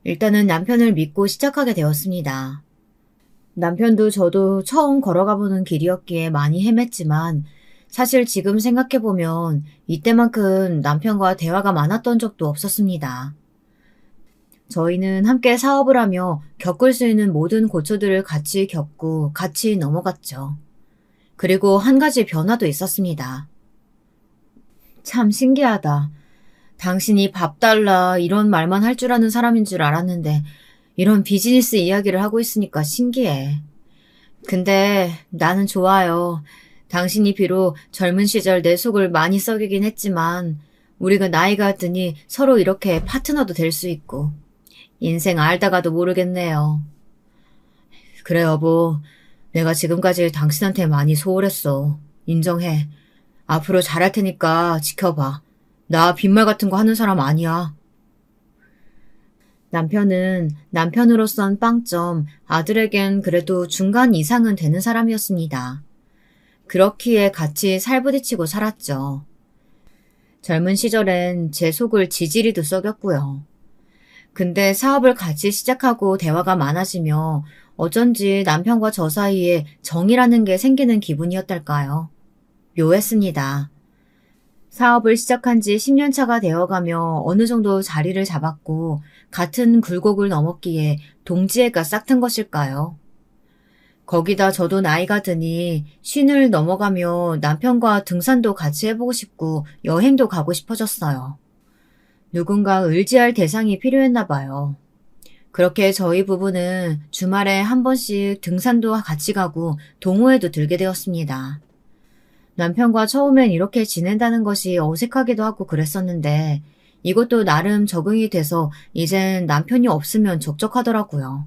일단은 남편을 믿고 시작하게 되었습니다. 남편도 저도 처음 걸어가보는 길이었기에 많이 헤맸지만 사실 지금 생각해보면 이때만큼 남편과 대화가 많았던 적도 없었습니다. 저희는 함께 사업을 하며 겪을 수 있는 모든 고초들을 같이 겪고 같이 넘어갔죠. 그리고 한 가지 변화도 있었습니다. 참 신기하다. 당신이 밥 달라 이런 말만 할 줄 아는 사람인 줄 알았는데 이런 비즈니스 이야기를 하고 있으니까 신기해. 근데 나는 좋아요. 당신이 비록 젊은 시절 내 속을 많이 썩이긴 했지만 우리가 나이가 드니 서로 이렇게 파트너도 될 수 있고 인생 알다가도 모르겠네요. 그래 여보, 내가 지금까지 당신한테 많이 소홀했어. 인정해. 앞으로 잘할 테니까 지켜봐. 나 빈말 같은 거 하는 사람 아니야. 남편은 남편으로선 빵점, 아들에겐 그래도 중간 이상은 되는 사람이었습니다. 그렇기에 같이 살부딪히고 살았죠. 젊은 시절엔 제 속을 지지리도 썩였고요. 근데 사업을 같이 시작하고 대화가 많아지며 어쩐지 남편과 저 사이에 정이라는 게 생기는 기분이었달까요. 묘했습니다. 사업을 시작한 지 10년 차가 되어가며 어느 정도 자리를 잡았고 같은 굴곡을 넘었기에 동지애가 싹튼 것일까요? 거기다 저도 나이가 드니 쉰을 넘어가며 남편과 등산도 같이 해보고 싶고 여행도 가고 싶어졌어요. 누군가 의지할 대상이 필요했나 봐요. 그렇게 저희 부부는 주말에 한 번씩 등산도 같이 가고 동호회도 들게 되었습니다. 남편과 처음엔 이렇게 지낸다는 것이 어색하기도 하고 그랬었는데 이것도 나름 적응이 돼서 이젠 남편이 없으면 적적하더라고요.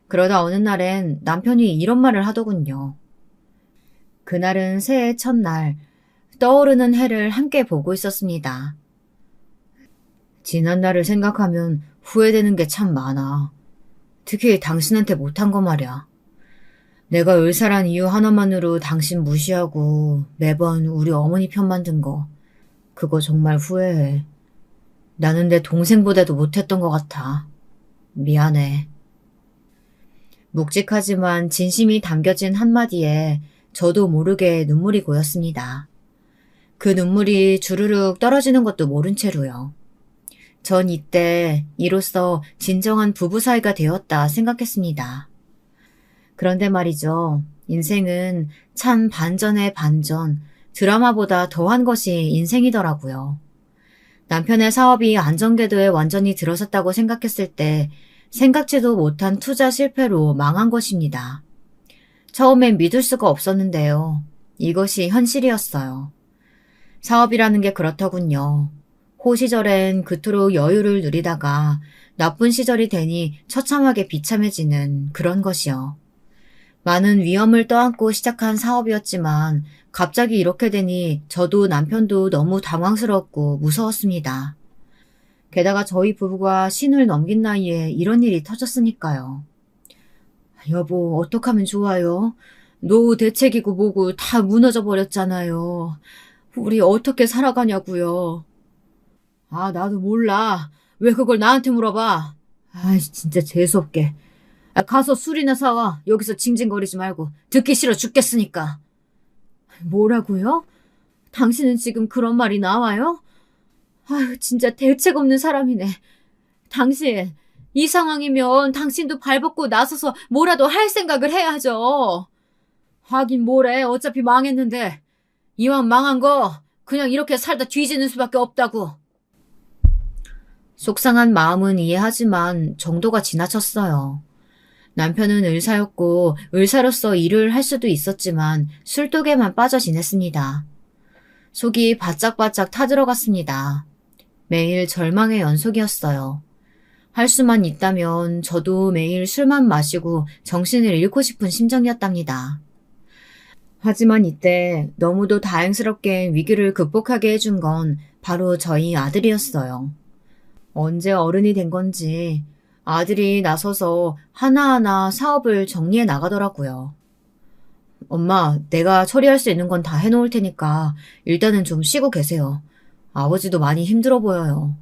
그러다 어느 날엔 남편이 이런 말을 하더군요. 그날은 새해 첫날, 떠오르는 해를 함께 보고 있었습니다. 지난 날을 생각하면 후회되는 게 참 많아. 특히 당신한테 못한 거 말이야. 내가 을사란 이유 하나만으로 당신 무시하고 매번 우리 어머니 편만 든 거. 그거 정말 후회해. 나는 내 동생보다도 못했던 것 같아. 미안해. 묵직하지만 진심이 담겨진 한마디에 저도 모르게 눈물이 고였습니다. 그 눈물이 주르륵 떨어지는 것도 모른 채로요. 전 이때 이로써 진정한 부부 사이가 되었다 생각했습니다. 그런데 말이죠. 인생은 참 반전의 반전, 드라마보다 더한 것이 인생이더라고요. 남편의 사업이 안전궤도에 완전히 들어섰다고 생각했을 때 생각지도 못한 투자 실패로 망한 것입니다. 처음엔 믿을 수가 없었는데요. 이것이 현실이었어요. 사업이라는 게 그렇더군요. 호시절엔 그토록 여유를 누리다가 나쁜 시절이 되니 처참하게 비참해지는 그런 것이요. 많은 위험을 떠안고 시작한 사업이었지만 갑자기 이렇게 되니 저도 남편도 너무 당황스럽고 무서웠습니다. 게다가 저희 부부가 신을 넘긴 나이에 이런 일이 터졌으니까요. 여보, 어떡하면 좋아요? 노후 대책이고 뭐고 다 무너져 버렸잖아요. 우리 어떻게 살아가냐고요. 아, 나도 몰라. 왜 그걸 나한테 물어봐? 아이, 진짜 재수없게. 가서 술이나 사와. 여기서 징징거리지 말고. 듣기 싫어 죽겠으니까. 뭐라고요? 당신은 지금 그런 말이 나와요? 아유, 진짜 대책 없는 사람이네. 당신, 이 상황이면 당신도 발벗고 나서서 뭐라도 할 생각을 해야죠. 하긴 뭐래, 어차피 망했는데. 이왕 망한 거 그냥 이렇게 살다 뒤지는 수밖에 없다고. 속상한 마음은 이해하지만 정도가 지나쳤어요. 남편은 의사였고 의사로서 일을 할 수도 있었지만 술독에만 빠져 지냈습니다. 속이 바짝바짝 타들어갔습니다. 매일 절망의 연속이었어요. 할 수만 있다면 저도 매일 술만 마시고 정신을 잃고 싶은 심정이었답니다. 하지만 이때 너무도 다행스럽게 위기를 극복하게 해준 건 바로 저희 아들이었어요. 언제 어른이 된 건지 아들이 나서서 하나하나 사업을 정리해 나가더라고요. 엄마, 내가 처리할 수 있는 건 다 해놓을 테니까 일단은 좀 쉬고 계세요. 아버지도 많이 힘들어 보여요.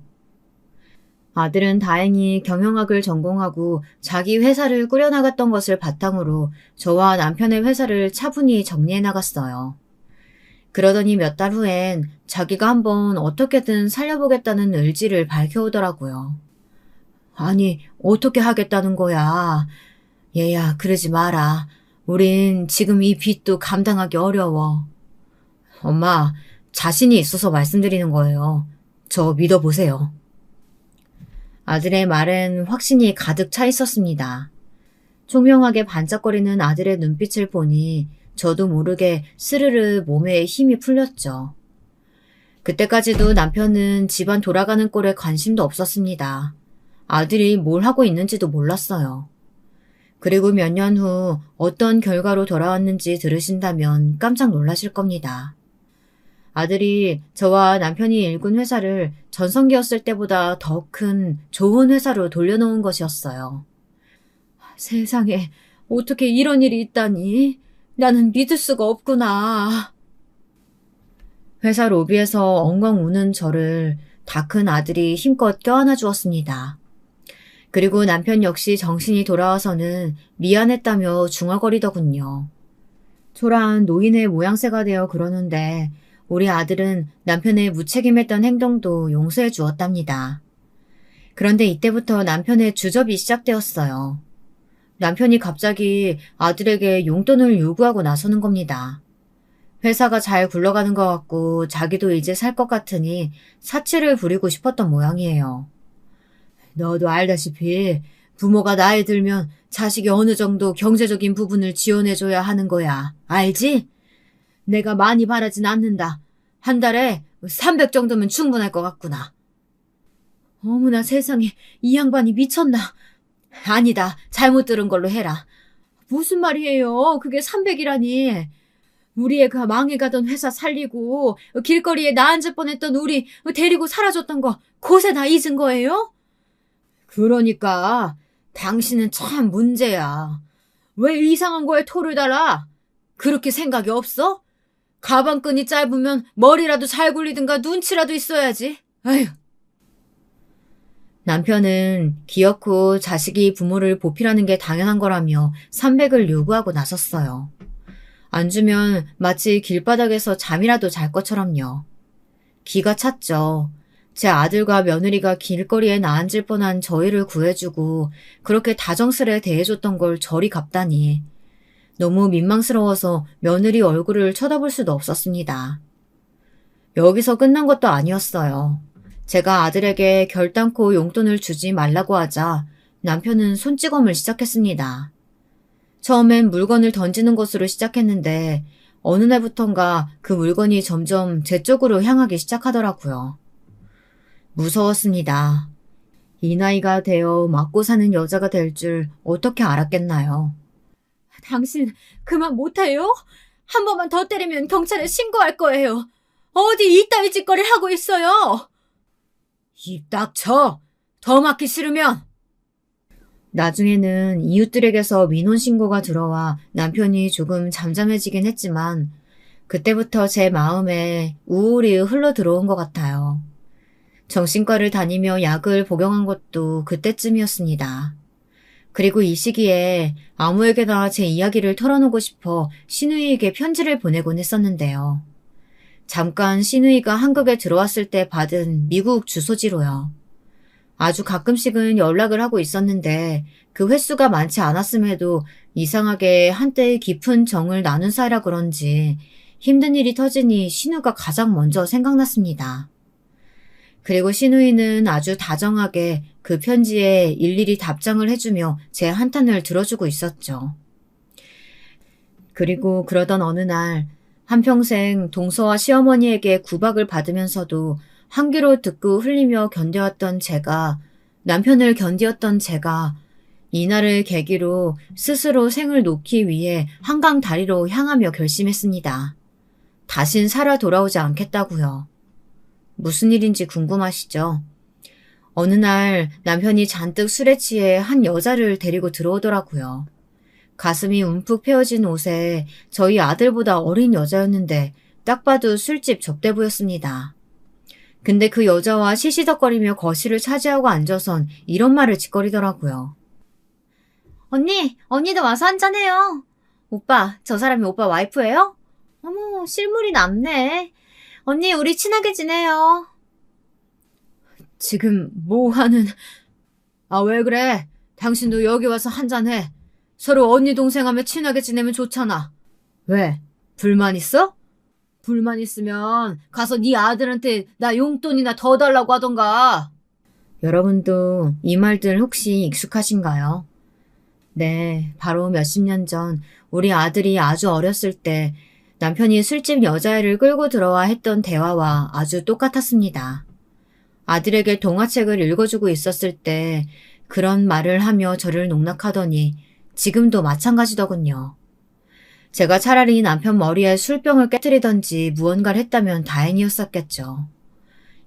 아들은 다행히 경영학을 전공하고 자기 회사를 꾸려나갔던 것을 바탕으로 저와 남편의 회사를 차분히 정리해 나갔어요. 그러더니 몇 달 후엔 자기가 한번 어떻게든 살려보겠다는 의지를 밝혀오더라고요. 아니, 어떻게 하겠다는 거야. 얘야, 그러지 마라. 우린 지금 이 빚도 감당하기 어려워. 엄마, 자신이 있어서 말씀드리는 거예요. 저 믿어보세요. 아들의 말엔 확신이 가득 차 있었습니다. 총명하게 반짝거리는 아들의 눈빛을 보니 저도 모르게 스르르 몸에 힘이 풀렸죠. 그때까지도 남편은 집안 돌아가는 꼴에 관심도 없었습니다. 아들이 뭘 하고 있는지도 몰랐어요. 그리고 몇 년 후 어떤 결과로 돌아왔는지 들으신다면 깜짝 놀라실 겁니다. 아들이 저와 남편이 일군 회사를 전성기였을 때보다 더 큰 좋은 회사로 돌려놓은 것이었어요. 세상에, 어떻게 이런 일이 있다니? 나는 믿을 수가 없구나. 회사 로비에서 엉엉 우는 저를 다 큰 아들이 힘껏 껴안아 주었습니다. 그리고 남편 역시 정신이 돌아와서는 미안했다며 중얼거리더군요. 초라한 노인의 모양새가 되어 그러는데 우리 아들은 남편의 무책임했던 행동도 용서해 주었답니다. 그런데 이때부터 남편의 주접이 시작되었어요. 남편이 갑자기 아들에게 용돈을 요구하고 나서는 겁니다. 회사가 잘 굴러가는 것 같고 자기도 이제 살 것 같으니 사치를 부리고 싶었던 모양이에요. 너도 알다시피 부모가 나이 들면 자식이 어느 정도 경제적인 부분을 지원해줘야 하는 거야. 알지? 내가 많이 바라진 않는다. 한 달에 300 정도면 충분할 것 같구나. 어머나 세상에, 이 양반이 미쳤나? 아니다. 잘못 들은 걸로 해라. 무슨 말이에요? 그게 300이라니. 우리의 그 망해가던 회사 살리고 길거리에 나 앉을 뻔했던 우리 데리고 사라졌던 거 곳에 다 잊은 거예요? 그러니까 당신은 참 문제야. 왜 이상한 거에 토를 달아? 그렇게 생각이 없어? 가방끈이 짧으면 머리라도 잘 굴리든가 눈치라도 있어야지. 아휴. 남편은 기어코 자식이 부모를 보필하는 게 당연한 거라며 300을 요구하고 나섰어요. 안 주면 마치 길바닥에서 잠이라도 잘 것처럼요. 기가 찼죠. 제 아들과 며느리가 길거리에 나앉을 뻔한 저희를 구해주고 그렇게 다정스레 대해줬던 걸 저리 갚다니. 너무 민망스러워서 며느리 얼굴을 쳐다볼 수도 없었습니다. 여기서 끝난 것도 아니었어요. 제가 아들에게 결단코 용돈을 주지 말라고 하자 남편은 손찌검을 시작했습니다. 처음엔 물건을 던지는 것으로 시작했는데 어느 날부턴가 그 물건이 점점 제 쪽으로 향하기 시작하더라고요. 무서웠습니다. 이 나이가 되어 맞고 사는 여자가 될 줄 어떻게 알았겠나요? 당신 그만 못해요? 한 번만 더 때리면 경찰에 신고할 거예요. 어디 이따위 짓거리를 하고 있어요? 입 닥쳐! 더 맞기 싫으면! 나중에는 이웃들에게서 민원 신고가 들어와 남편이 조금 잠잠해지긴 했지만 그때부터 제 마음에 우울이 흘러 들어온 것 같아요. 정신과를 다니며 약을 복용한 것도 그때쯤이었습니다. 그리고 이 시기에 아무에게나 제 이야기를 털어놓고 싶어 시누이에게 편지를 보내곤 했었는데요. 잠깐 시누이가 한국에 들어왔을 때 받은 미국 주소지로요. 아주 가끔씩은 연락을 하고 있었는데 그 횟수가 많지 않았음에도 이상하게 한때의 깊은 정을 나눈 사이라 그런지 힘든 일이 터지니 시누가 가장 먼저 생각났습니다. 그리고 시누이는 아주 다정하게 그 편지에 일일이 답장을 해주며 제 한탄을 들어주고 있었죠. 그리고 그러던 어느 날 한평생 동서와 시어머니에게 구박을 받으면서도 한 귀로 듣고 흘리며 견뎌왔던 제가, 남편을 견디었던 제가 이날을 계기로 스스로 생을 놓기 위해 한강 다리로 향하며 결심했습니다. 다신 살아 돌아오지 않겠다고요. 무슨 일인지 궁금하시죠? 어느 날 남편이 잔뜩 술에 취해 한 여자를 데리고 들어오더라고요. 가슴이 움푹 패어진 옷에 저희 아들보다 어린 여자였는데 딱 봐도 술집 접대부였습니다. 근데 그 여자와 시시덕거리며 거실을 차지하고 앉아선 이런 말을 짓거리더라고요. 언니도 와서 한잔해요. 오빠, 저 사람이 오빠 와이프예요? 어머, 실물이 남네. 언니, 우리 친하게 지내요. 지금 뭐 하는... 아, 왜 그래? 당신도 여기 와서 한잔해. 서로 언니 동생 하며 친하게 지내면 좋잖아. 왜? 불만 있어? 불만 있으면 가서 네 아들한테 나 용돈이나 더 달라고 하던가. 여러분도 이 말들 혹시 익숙하신가요? 네, 바로 몇십 년 전 우리 아들이 아주 어렸을 때 남편이 술집 여자애를 끌고 들어와 했던 대화와 아주 똑같았습니다. 아들에게 동화책을 읽어주고 있었을 때 그런 말을 하며 저를 농락하더니 지금도 마찬가지더군요. 제가 차라리 남편 머리에 술병을 깨뜨리던지 무언가를 했다면 다행이었었겠죠.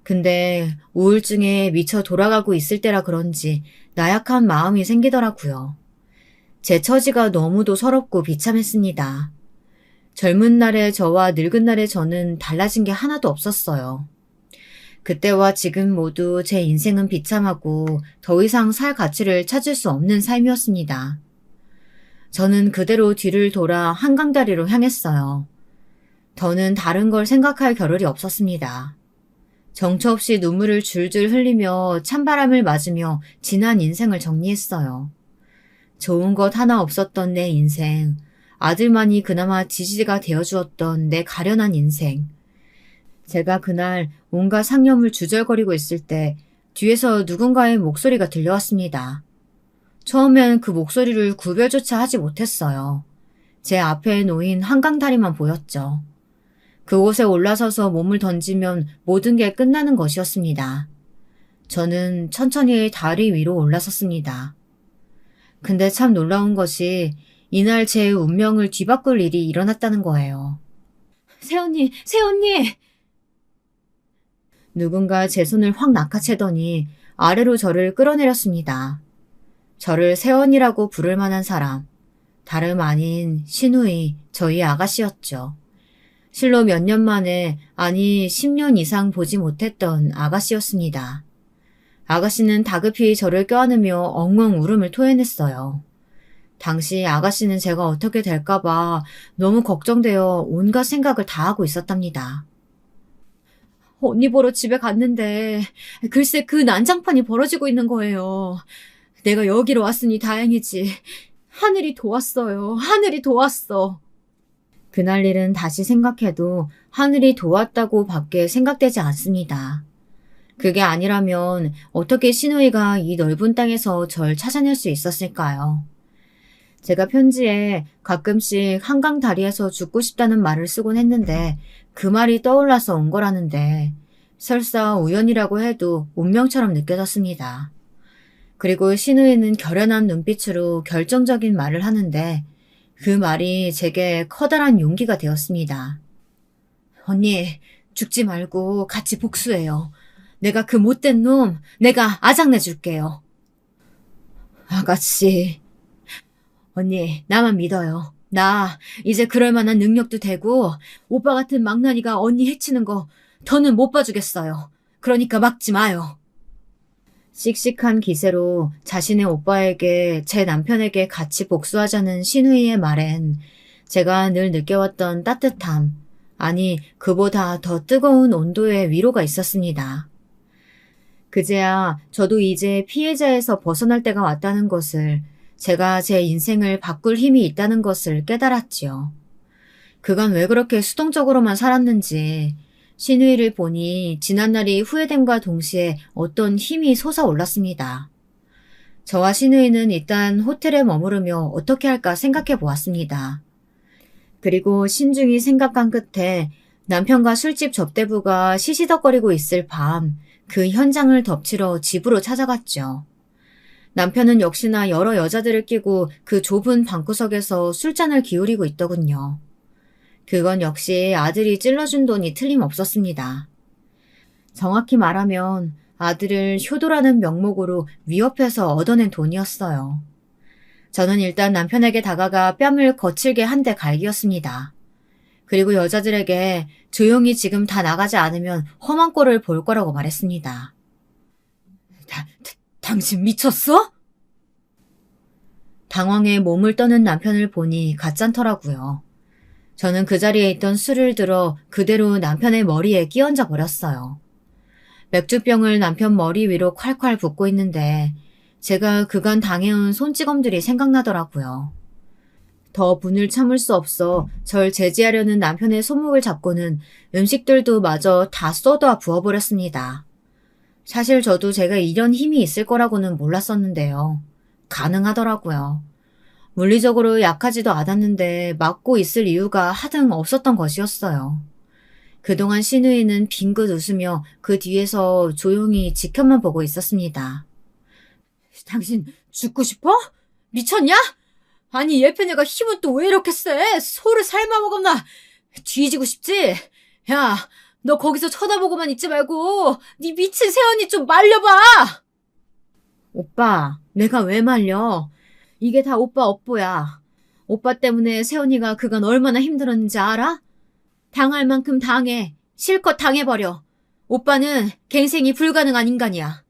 근데 우울증에 미쳐 돌아가고 있을 때라 그런지 나약한 마음이 생기더라고요. 제 처지가 너무도 서럽고 비참했습니다. 젊은 날의 저와 늙은 날의 저는 달라진 게 하나도 없었어요. 그때와 지금 모두 제 인생은 비참하고 더 이상 살 가치를 찾을 수 없는 삶이었습니다. 저는 그대로 뒤를 돌아 한강다리로 향했어요. 더는 다른 걸 생각할 겨를이 없었습니다. 정처 없이 눈물을 줄줄 흘리며 찬바람을 맞으며 지난 인생을 정리했어요. 좋은 것 하나 없었던 내 인생, 아들만이 그나마 지지가 되어주었던 내 가련한 인생. 제가 그날 온갖 상념을 주절거리고 있을 때 뒤에서 누군가의 목소리가 들려왔습니다. 처음엔 그 목소리를 구별조차 하지 못했어요. 제 앞에 놓인 한강다리만 보였죠. 그곳에 올라서서 몸을 던지면 모든 게 끝나는 것이었습니다. 저는 천천히 다리 위로 올라섰습니다. 근데 참 놀라운 것이 이날 제 운명을 뒤바꿀 일이 일어났다는 거예요. 새언니, 새언니! 누군가 제 손을 확 낚아채더니 아래로 저를 끌어내렸습니다. 저를 새언니라고 부를 만한 사람, 다름 아닌 시누이, 저희 아가씨였죠. 실로 몇 년 만에, 아니 10년 이상 보지 못했던 아가씨였습니다. 아가씨는 다급히 저를 껴안으며 엉엉 울음을 토해냈어요. 당시 아가씨는 제가 어떻게 될까봐 너무 걱정되어 온갖 생각을 다 하고 있었답니다. 언니 보러 집에 갔는데 글쎄 그 난장판이 벌어지고 있는 거예요. 내가 여기로 왔으니 다행이지. 하늘이 도왔어요. 하늘이 도왔어. 그날 일은 다시 생각해도 하늘이 도왔다고 밖에 생각되지 않습니다. 그게 아니라면 어떻게 시누이가 이 넓은 땅에서 절 찾아낼 수 있었을까요? 제가 편지에 가끔씩 한강 다리에서 죽고 싶다는 말을 쓰곤 했는데 그 말이 떠올라서 온 거라는데 설사 우연이라고 해도 운명처럼 느껴졌습니다. 그리고 시누이는 결연한 눈빛으로 결정적인 말을 하는데 그 말이 제게 커다란 용기가 되었습니다. 언니, 죽지 말고 같이 복수해요. 내가 그 못된 놈, 내가 아작내줄게요. 아가씨, 언니, 나만 믿어요. 나 이제 그럴 만한 능력도 되고 오빠 같은 망나니가 언니 해치는 거 더는 못 봐주겠어요. 그러니까 막지 마요. 씩씩한 기세로 자신의 오빠에게 제 남편에게 같이 복수하자는 시누이의 말엔 제가 늘 느껴왔던 따뜻함, 아니 그보다 더 뜨거운 온도의 위로가 있었습니다. 그제야 저도 이제 피해자에서 벗어날 때가 왔다는 것을, 제가 제 인생을 바꿀 힘이 있다는 것을 깨달았지요. 그간 왜 그렇게 수동적으로만 살았는지 시누이를 보니 지난날이 후회됨과 동시에 어떤 힘이 솟아올랐습니다. 저와 시누이는 일단 호텔에 머무르며 어떻게 할까 생각해 보았습니다. 그리고 신중히 생각한 끝에 남편과 술집 접대부가 시시덕거리고 있을 밤 그 현장을 덮치러 집으로 찾아갔죠. 남편은 역시나 여러 여자들을 끼고 그 좁은 방구석에서 술잔을 기울이고 있더군요. 그건 역시 아들이 찔러준 돈이 틀림없었습니다. 정확히 말하면 아들을 효도라는 명목으로 위협해서 얻어낸 돈이었어요. 저는 일단 남편에게 다가가 뺨을 거칠게 한 대 갈기었습니다. 그리고 여자들에게 조용히 지금 다 나가지 않으면 험한 꼴을 볼 거라고 말했습니다. 당신 미쳤어? 당황해 몸을 떠는 남편을 보니 가짠터라고요. 저는 그 자리에 있던 술을 들어 그대로 남편의 머리에 끼얹어 버렸어요. 맥주병을 남편 머리 위로 콸콸 붓고 있는데 제가 그간 당해온 손찌검들이 생각나더라고요. 더 분을 참을 수 없어 절 제지하려는 남편의 손목을 잡고는 음식들도 마저 다 쏟아 부어버렸습니다. 사실 저도 제가 이런 힘이 있을 거라고는 몰랐었는데요. 가능하더라고요. 물리적으로 약하지도 않았는데 막고 있을 이유가 하등 없었던 것이었어요. 그동안 시누이는 빙긋 웃으며 그 뒤에서 조용히 지켜만 보고 있었습니다. 당신 죽고 싶어? 미쳤냐? 아니 예편이가 힘은 또 왜 이렇게 세? 소를 삶아먹었나? 뒤지고 싶지? 야, 너 거기서 쳐다보고만 있지 말고 네 미친 새언니 좀 말려봐! 오빠, 내가 왜 말려? 이게 다 오빠 업보야. 오빠 때문에 새언니가 그간 얼마나 힘들었는지 알아? 당할 만큼 당해. 실컷 당해버려. 오빠는 갱생이 불가능한 인간이야.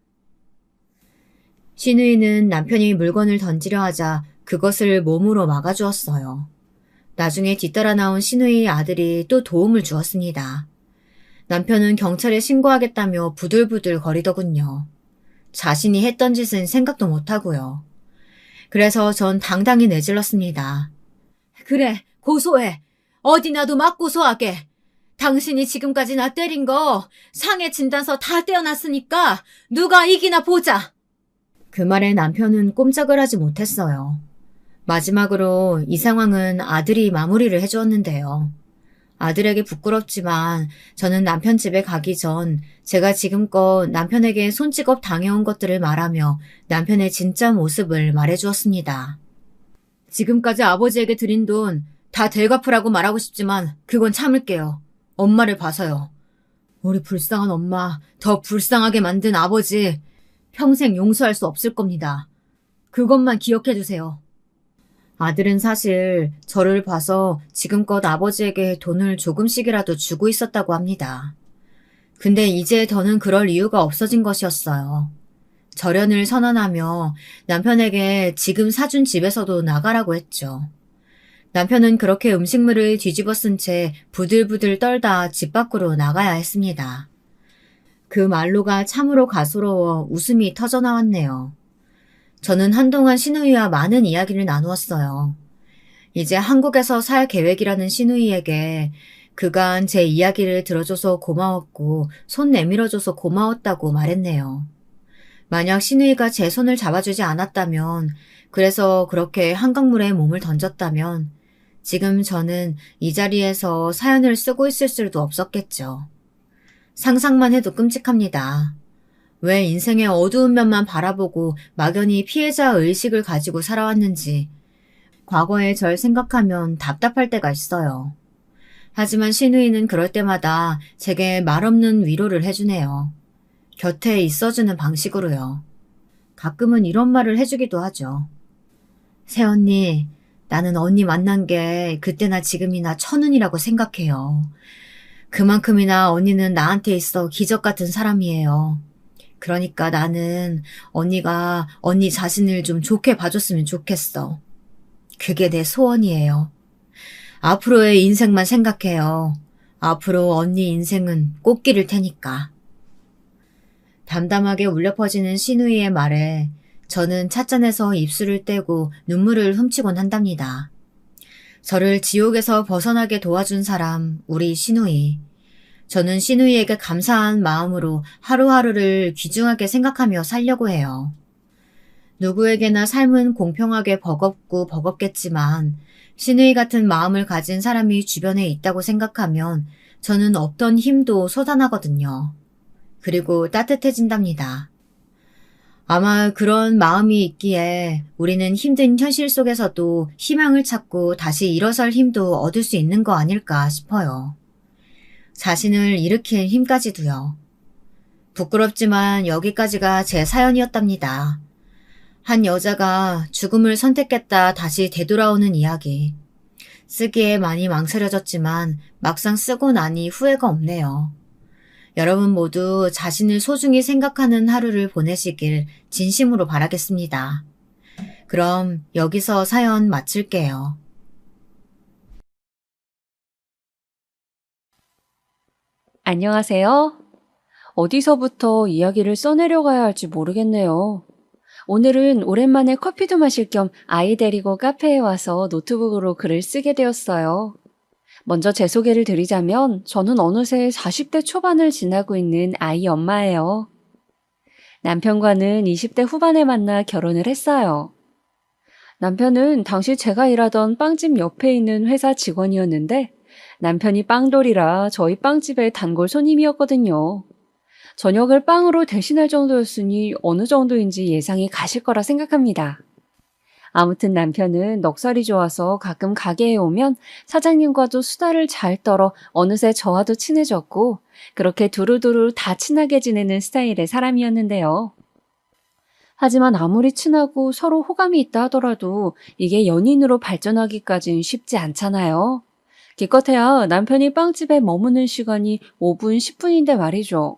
시누이는 남편이 물건을 던지려 하자 그것을 몸으로 막아주었어요. 나중에 뒤따라 나온 시누이의 아들이 또 도움을 주었습니다. 남편은 경찰에 신고하겠다며 부들부들 거리더군요. 자신이 했던 짓은 생각도 못하고요. 그래서 전 당당히 내질렀습니다. 그래, 고소해. 어디나도 막 고소하게. 당신이 지금까지 나 때린 거 상해 진단서 다 떼어놨으니까 누가 이기나 보자. 그 말에 남편은 꼼짝을 하지 못했어요. 마지막으로 이 상황은 아들이 마무리를 해주었는데요. 아들에게 부끄럽지만 저는 남편 집에 가기 전 제가 지금껏 남편에게 손찌검 당해온 것들을 말하며 남편의 진짜 모습을 말해주었습니다. 지금까지 아버지에게 드린 돈 다 되갚으라고 말하고 싶지만 그건 참을게요. 엄마를 봐서요. 우리 불쌍한 엄마, 더 불쌍하게 만든 아버지, 평생 용서할 수 없을 겁니다. 그것만 기억해 두세요. 아들은 사실 저를 봐서 지금껏 아버지에게 돈을 조금씩이라도 주고 있었다고 합니다. 근데 이제 더는 그럴 이유가 없어진 것이었어요. 절연을 선언하며 남편에게 지금 사준 집에서도 나가라고 했죠. 남편은 그렇게 음식물을 뒤집어 쓴 채 부들부들 떨다 집 밖으로 나가야 했습니다. 그 말로가 참으로 가소로워 웃음이 터져나왔네요. 저는 한동안 시누이와 많은 이야기를 나누었어요. 이제 한국에서 살 계획이라는 시누이에게 그간 제 이야기를 들어줘서 고마웠고 손 내밀어줘서 고마웠다고 말했네요. 만약 시누이가 제 손을 잡아주지 않았다면, 그래서 그렇게 한강물에 몸을 던졌다면 지금 저는 이 자리에서 사연을 쓰고 있을 수도 없었겠죠. 상상만 해도 끔찍합니다. 왜 인생의 어두운 면만 바라보고 막연히 피해자 의식을 가지고 살아왔는지 과거의 절 생각하면 답답할 때가 있어요. 하지만 시누이는 그럴 때마다 제게 말없는 위로를 해주네요. 곁에 있어주는 방식으로요. 가끔은 이런 말을 해주기도 하죠. 새언니, 나는 언니 만난 게 그때나 지금이나 천운이라고 생각해요. 그만큼이나 언니는 나한테 있어 기적 같은 사람이에요. 그러니까 나는 언니가 언니 자신을 좀 좋게 봐줬으면 좋겠어. 그게 내 소원이에요. 앞으로의 인생만 생각해요. 앞으로 언니 인생은 꽃길일 테니까. 담담하게 울려 퍼지는 시누이의 말에 저는 찻잔에서 입술을 떼고 눈물을 훔치곤 한답니다. 저를 지옥에서 벗어나게 도와준 사람, 우리 시누이. 저는 시누이에게 감사한 마음으로 하루하루를 귀중하게 생각하며 살려고 해요. 누구에게나 삶은 공평하게 버겁고 버겁겠지만 시누이 같은 마음을 가진 사람이 주변에 있다고 생각하면 저는 없던 힘도 솟아나거든요. 그리고 따뜻해진답니다. 아마 그런 마음이 있기에 우리는 힘든 현실 속에서도 희망을 찾고 다시 일어설 힘도 얻을 수 있는 거 아닐까 싶어요. 자신을 일으킬 힘까지도요. 부끄럽지만 여기까지가 제 사연이었답니다. 한 여자가 죽음을 선택했다 다시 되돌아오는 이야기. 쓰기에 많이 망설여졌지만 막상 쓰고 나니 후회가 없네요. 여러분 모두 자신을 소중히 생각하는 하루를 보내시길 진심으로 바라겠습니다. 그럼 여기서 사연 마칠게요. 안녕하세요. 어디서부터 이야기를 써내려가야 할지 모르겠네요. 오늘은 오랜만에 커피도 마실 겸 아이 데리고 카페에 와서 노트북으로 글을 쓰게 되었어요. 먼저 제 소개를 드리자면 저는 어느새 40대 초반을 지나고 있는 아이 엄마예요. 남편과는 20대 후반에 만나 결혼을 했어요. 남편은 당시 제가 일하던 빵집 옆에 있는 회사 직원이었는데 남편이 빵돌이라 저희 빵집의 단골 손님이었거든요. 저녁을 빵으로 대신할 정도였으니 어느 정도인지 예상이 가실 거라 생각합니다. 아무튼 남편은 넉살이 좋아서 가끔 가게에 오면 사장님과도 수다를 잘 떨어 어느새 저와도 친해졌고 그렇게 두루두루 다 친하게 지내는 스타일의 사람이었는데요. 하지만 아무리 친하고 서로 호감이 있다 하더라도 이게 연인으로 발전하기까진 쉽지 않잖아요. 기껏해야 남편이 빵집에 머무는 시간이 5분, 10분인데 말이죠.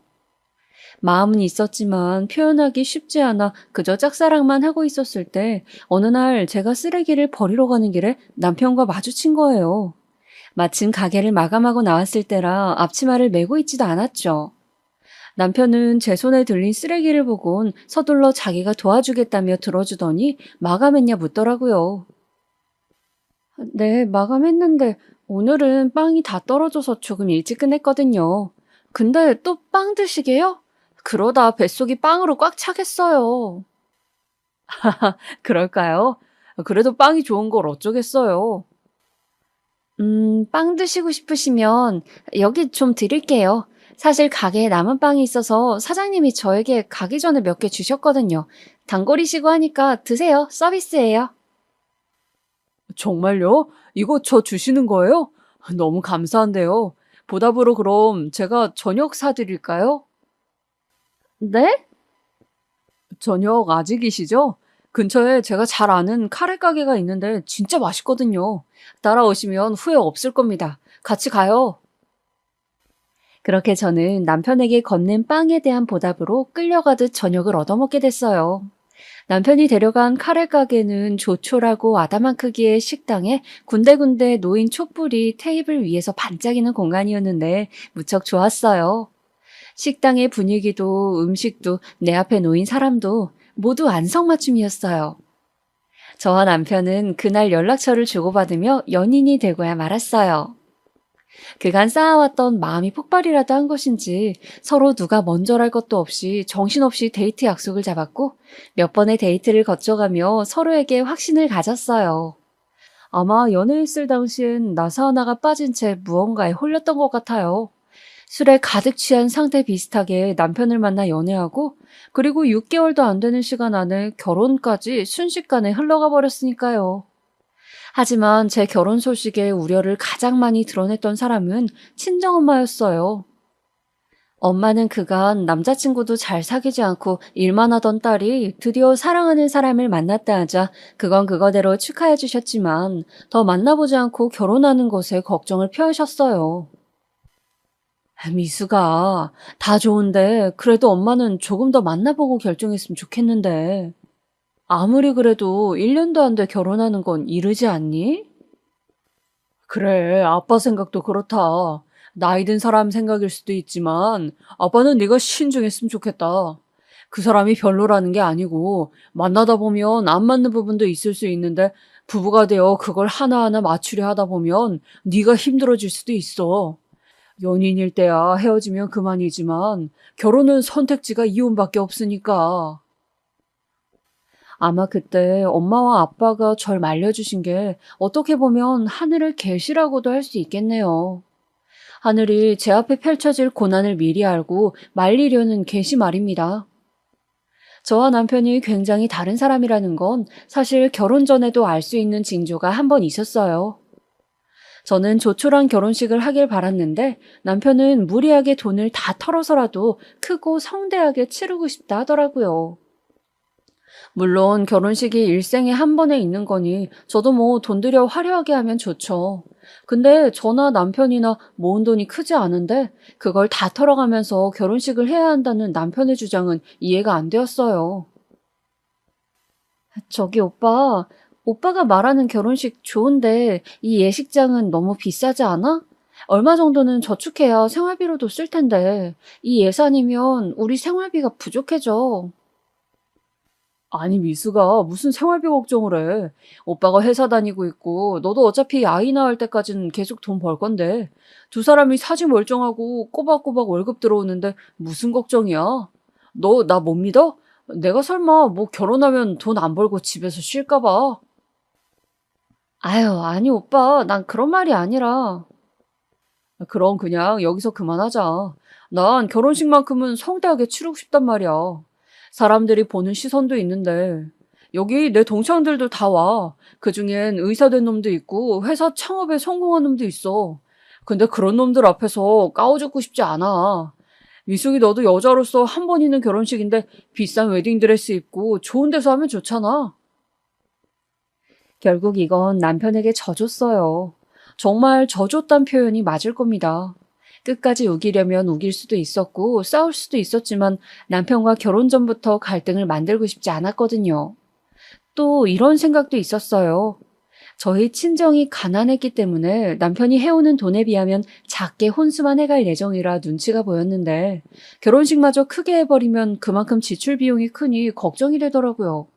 마음은 있었지만 표현하기 쉽지 않아 그저 짝사랑만 하고 있었을 때 어느 날 제가 쓰레기를 버리러 가는 길에 남편과 마주친 거예요. 마침 가게를 마감하고 나왔을 때라 앞치마를 메고 있지도 않았죠. 남편은 제 손에 들린 쓰레기를 보곤 서둘러 자기가 도와주겠다며 들어주더니 마감했냐 묻더라고요. 네, 마감했는데 오늘은 빵이 다 떨어져서 조금 일찍 끝냈거든요. 근데 또 빵 드시게요? 그러다 뱃속이 빵으로 꽉 차겠어요. 그럴까요? 그래도 빵이 좋은 걸 어쩌겠어요. 빵 드시고 싶으시면 여기 좀 드릴게요. 사실 가게에 남은 빵이 있어서 사장님이 저에게 가기 전에 몇 개 주셨거든요. 단골이시고 하니까 드세요. 서비스예요. 정말요? 이거 저 주시는 거예요? 너무 감사한데요. 보답으로 그럼 제가 저녁 사드릴까요? 네? 저녁 아직이시죠? 근처에 제가 잘 아는 카레 가게가 있는데 진짜 맛있거든요. 따라오시면 후회 없을 겁니다. 같이 가요. 그렇게 저는 남편에게 건넨 빵에 대한 보답으로 끌려가듯 저녁을 얻어먹게 됐어요. 남편이 데려간 카레 가게는 조촐하고 아담한 크기의 식당에 군데군데 놓인 촛불이 테이블 위에서 반짝이는 공간이었는데 무척 좋았어요. 식당의 분위기도 음식도 내 앞에 놓인 사람도 모두 안성맞춤이었어요. 저와 남편은 그날 연락처를 주고받으며 연인이 되고야 말았어요. 그간 쌓아왔던 마음이 폭발이라도 한 것인지 서로 누가 먼저랄 것도 없이 정신없이 데이트 약속을 잡았고 몇 번의 데이트를 거쳐가며 서로에게 확신을 가졌어요. 아마 연애했을 당시엔 나사 하나가 빠진 채 무언가에 홀렸던 것 같아요. 술에 가득 취한 상태 비슷하게 남편을 만나 연애하고 그리고 6개월도 안 되는 시간 안에 결혼까지 순식간에 흘러가 버렸으니까요. 하지만 제 결혼 소식에 우려를 가장 많이 드러냈던 사람은 친정엄마였어요. 엄마는 그간 남자친구도 잘 사귀지 않고 일만 하던 딸이 드디어 사랑하는 사람을 만났다 하자 그건 그거대로 축하해 주셨지만 더 만나보지 않고 결혼하는 것에 걱정을 표하셨어요. 미수가 다 좋은데 그래도 엄마는 조금 더 만나보고 결정했으면 좋겠는데. 아무리 그래도 1년도 안 돼 결혼하는 건 이르지 않니? 그래, 아빠 생각도 그렇다. 나이 든 사람 생각일 수도 있지만 아빠는 네가 신중했으면 좋겠다. 그 사람이 별로라는 게 아니고 만나다 보면 안 맞는 부분도 있을 수 있는데 부부가 되어 그걸 하나하나 맞추려 하다 보면 네가 힘들어질 수도 있어. 연인일 때야 헤어지면 그만이지만 결혼은 선택지가 이혼밖에 없으니까. 아마 그때 엄마와 아빠가 절 말려주신 게 어떻게 보면 하늘을 계시라고도 할 수 있겠네요. 하늘이 제 앞에 펼쳐질 고난을 미리 알고 말리려는 계시 말입니다. 저와 남편이 굉장히 다른 사람이라는 건 사실 결혼 전에도 알 수 있는 징조가 한 번 있었어요. 저는 조촐한 결혼식을 하길 바랐는데 남편은 무리하게 돈을 다 털어서라도 크고 성대하게 치르고 싶다 하더라고요. 물론 결혼식이 일생에 한 번에 있는 거니 저도 뭐 돈 들여 화려하게 하면 좋죠. 근데 저나 남편이나 모은 돈이 크지 않은데 그걸 다 털어가면서 결혼식을 해야 한다는 남편의 주장은 이해가 안 되었어요. 저기 오빠, 오빠가 말하는 결혼식 좋은데 이 예식장은 너무 비싸지 않아? 얼마 정도는 저축해야 생활비로도 쓸 텐데 이 예산이면 우리 생활비가 부족해져. 아니, 미수가 무슨 생활비 걱정을 해. 오빠가 회사 다니고 있고, 너도 어차피 아이 낳을 때까지는 계속 돈 벌 건데, 두 사람이 사지 멀쩡하고 꼬박꼬박 월급 들어오는데 무슨 걱정이야? 너 나 못 믿어? 내가 설마 뭐 결혼하면 돈 안 벌고 집에서 쉴까 봐. 아유, 아니 오빠, 난 그런 말이 아니라. 그럼 그냥 여기서 그만하자. 난 결혼식만큼은 성대하게 치르고 싶단 말이야. 사람들이 보는 시선도 있는데 여기 내 동창들도 다 와. 그중엔 의사 된 놈도 있고 회사 창업에 성공한 놈도 있어. 근데 그런 놈들 앞에서 까오죽고 싶지 않아. 미숙이 너도 여자로서 한 번 있는 결혼식인데 비싼 웨딩드레스 입고 좋은 데서 하면 좋잖아. 결국 이건 남편에게 져줬어요. 정말 져줬단 표현이 맞을 겁니다. 끝까지 우기려면 우길 수도 있었고 싸울 수도 있었지만 남편과 결혼 전부터 갈등을 만들고 싶지 않았거든요. 또 이런 생각도 있었어요. 저희 친정이 가난했기 때문에 남편이 해오는 돈에 비하면 작게 혼수만 해갈 예정이라 눈치가 보였는데 결혼식마저 크게 해버리면 그만큼 지출 비용이 크니 걱정이 되더라고요.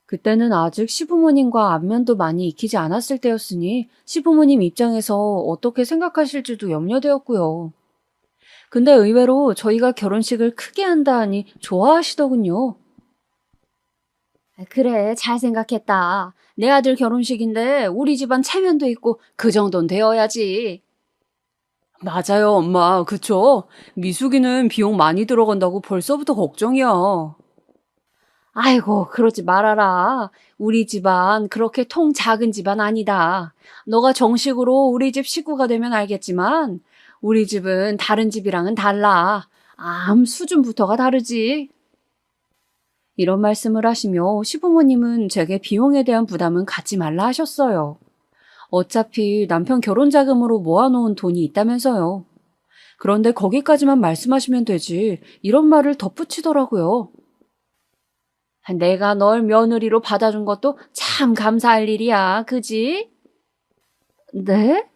그때는 아직 시부모님과 안면도 많이 익히지 않았을 때였으니 시부모님 입장에서 어떻게 생각하실지도 염려되었고요. 근데 의외로 저희가 결혼식을 크게 한다 하니 좋아하시더군요. 그래, 잘 생각했다. 내 아들 결혼식인데 우리 집안 체면도 있고 그 정도는 되어야지. 맞아요, 엄마. 그쵸? 미숙이는 비용 많이 들어간다고 벌써부터 걱정이야. 아이고, 그러지 말아라. 우리 집안 그렇게 통 작은 집안 아니다. 너가 정식으로 우리 집 식구가 되면 알겠지만 우리 집은 다른 집이랑은 달라. 수준부터가 다르지. 이런 말씀을 하시며 시부모님은 제게 비용에 대한 부담은 갖지 말라 하셨어요. 어차피 남편 결혼 자금으로 모아놓은 돈이 있다면서요. 그런데 거기까지만 말씀하시면 되지 이런 말을 덧붙이더라고요. 내가 널 며느리로 받아준 것도 참 감사할 일이야, 그지? 네?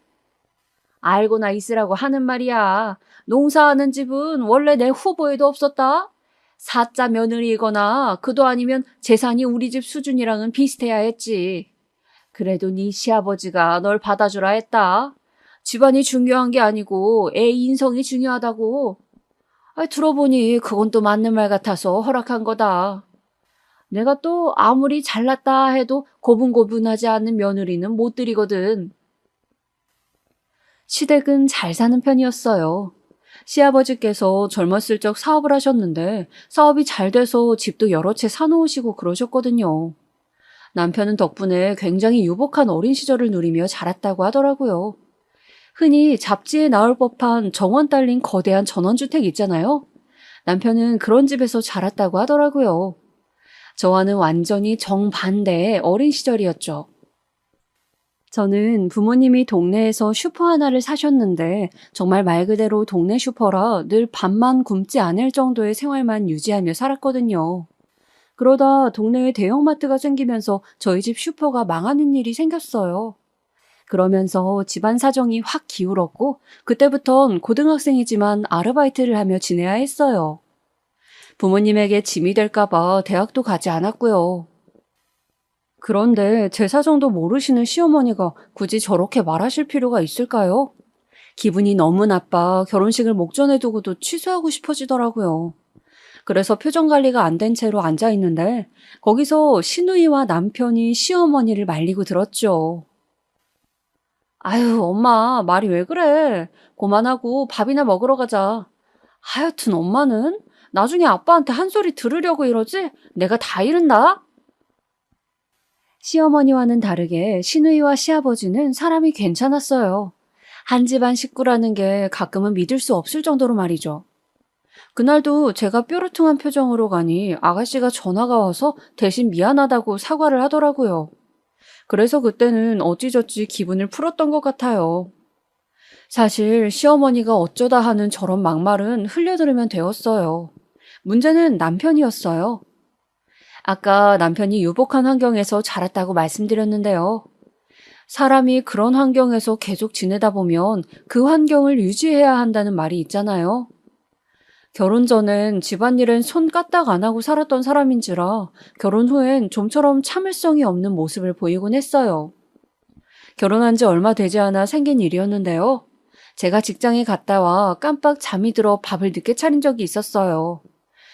알고나 있으라고 하는 말이야. 농사하는 집은 원래 내 후보에도 없었다. 사자 며느리이거나 그도 아니면 재산이 우리 집 수준이랑은 비슷해야 했지. 그래도 네 시아버지가 널 받아주라 했다. 집안이 중요한 게 아니고 애 인성이 중요하다고. 들어보니 그건 또 맞는 말 같아서 허락한 거다. 내가 또 아무리 잘났다 해도 고분고분하지 않는 며느리는 못 드리거든. 시댁은 잘 사는 편이었어요. 시아버지께서 젊었을 적 사업을 하셨는데 사업이 잘 돼서 집도 여러 채 사놓으시고 그러셨거든요. 남편은 덕분에 굉장히 유복한 어린 시절을 누리며 자랐다고 하더라고요. 흔히 잡지에 나올 법한 정원 딸린 거대한 전원주택 있잖아요. 남편은 그런 집에서 자랐다고 하더라고요. 저와는 완전히 정반대의 어린 시절이었죠. 저는 부모님이 동네에서 슈퍼 하나를 사셨는데 정말 말 그대로 동네 슈퍼라 늘 밥만 굶지 않을 정도의 생활만 유지하며 살았거든요. 그러다 동네에 대형마트가 생기면서 저희 집 슈퍼가 망하는 일이 생겼어요. 그러면서 집안 사정이 확 기울었고 그때부턴 고등학생이지만 아르바이트를 하며 지내야 했어요. 부모님에게 짐이 될까봐 대학도 가지 않았고요. 그런데 제 사정도 모르시는 시어머니가 굳이 저렇게 말하실 필요가 있을까요? 기분이 너무 나빠 결혼식을 목전에 두고도 취소하고 싶어지더라고요. 그래서 표정 관리가 안 된 채로 앉아 있는데 거기서 시누이와 남편이 시어머니를 말리고 들었죠. 아유, 엄마 말이 왜 그래? 그만하고 밥이나 먹으러 가자. 하여튼 엄마는 나중에 아빠한테 한 소리 들으려고 이러지? 내가 다 이른다? 시어머니와는 다르게 시누이와 시아버지는 사람이 괜찮았어요. 한 집안 식구라는 게 가끔은 믿을 수 없을 정도로 말이죠. 그날도 제가 뾰루퉁한 표정으로 가니 아가씨가 전화가 와서 대신 미안하다고 사과를 하더라고요. 그래서 그때는 어찌저찌 기분을 풀었던 것 같아요. 사실 시어머니가 어쩌다 하는 저런 막말은 흘려들으면 되었어요. 문제는 남편이었어요. 아까 남편이 유복한 환경에서 자랐다고 말씀드렸는데요. 사람이 그런 환경에서 계속 지내다 보면 그 환경을 유지해야 한다는 말이 있잖아요. 결혼 전엔 집안일엔 손 까딱 안 하고 살았던 사람인지라 결혼 후엔 좀처럼 참을성이 없는 모습을 보이곤 했어요. 결혼한 지 얼마 되지 않아 생긴 일이었는데요. 제가 직장에 갔다 와 깜빡 잠이 들어 밥을 늦게 차린 적이 있었어요.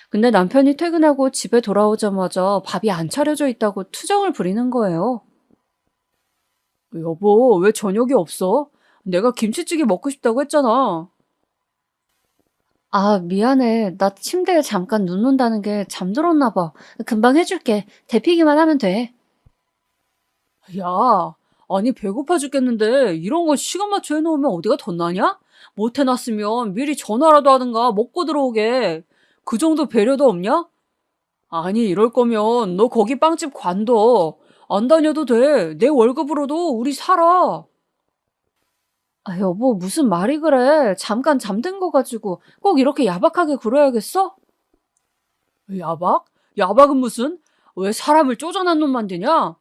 근데 남편이 퇴근하고 집에 돌아오자마자 밥이 안 차려져 있다고 투정을 부리는 거예요. 여보, 왜 저녁이 없어? 내가 김치찌개 먹고 싶다고 했잖아. 미안해. 나 침대에 잠깐 눕는다는 게 잠들었나 봐. 금방 해줄게. 데피기만 하면 돼. 야, 아니 배고파 죽겠는데 이런 거 시간 맞춰 해놓으면 어디가 덧나냐? 못 해놨으면 미리 전화라도 하든가 먹고 들어오게. 그 정도 배려도 없냐? 아니 이럴 거면 너 거기 빵집 관둬. 안 다녀도 돼. 내 월급으로도 우리 살아. 여보 무슨 말이 그래. 잠깐 잠든 거 가지고 꼭 이렇게 야박하게 굴어야겠어? 야박? 야박은 무슨? 왜 사람을 쪼잔한 놈 만드냐?